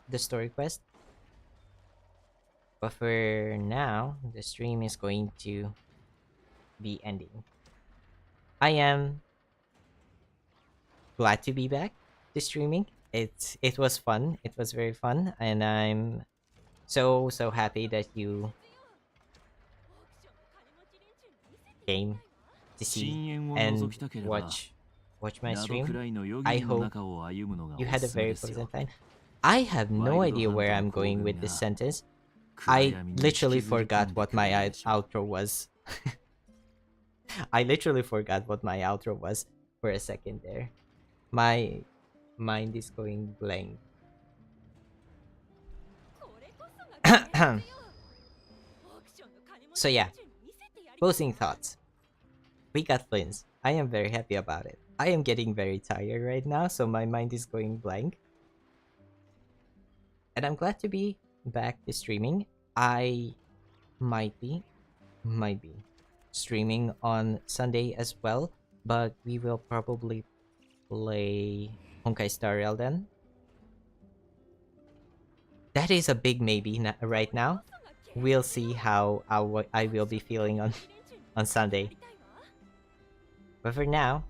the story quest. But for now, the stream is going to be ending. I am glad to be back to streaming. It was fun. It was very fun, and I'm so happy that you came to see 深淵を and 覗きたければ watch my 宿く stream. らいの夜 I 霧の hope 中を歩むのが you お had す a すめ very ですよ pleasant time. I have no Wild idea where Hunt I'm の going 興 with 奮 this が sentence. 暗 I 闇に引 literally きずり込 forgot んで what く my るでしょう outro was. I literally forgot what my outro was for a second there. My mind is going blank. So yeah, closing thoughts. We got Flins. I am very happy about it. I am getting very tired right now, so my mind is going blank. And I'm glad to be back to streaming. I might be streaming on Sunday as well, but we will probably play Honkai Star Rail then. That is a big maybe right now. We'll see how I will be feeling on Sunday. But for now,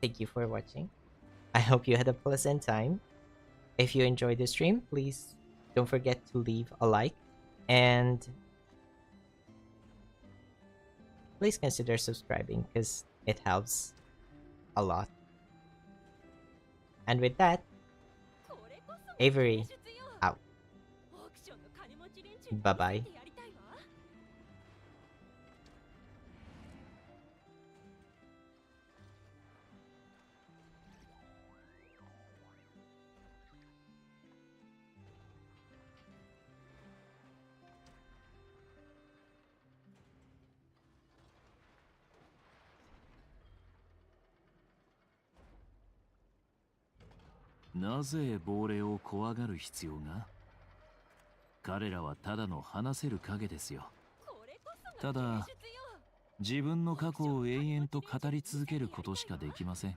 thank you for watching. I hope you had a pleasant time. If you enjoyed the stream, please don't forget to leave a like, and please consider subscribing because it helps a lot. And with that, Avery out. Bye bye.「なぜ亡霊を怖がる必要が?」彼らはただの話せる影ですよ。ただ自分の過去を永遠と語り続けることしかできません。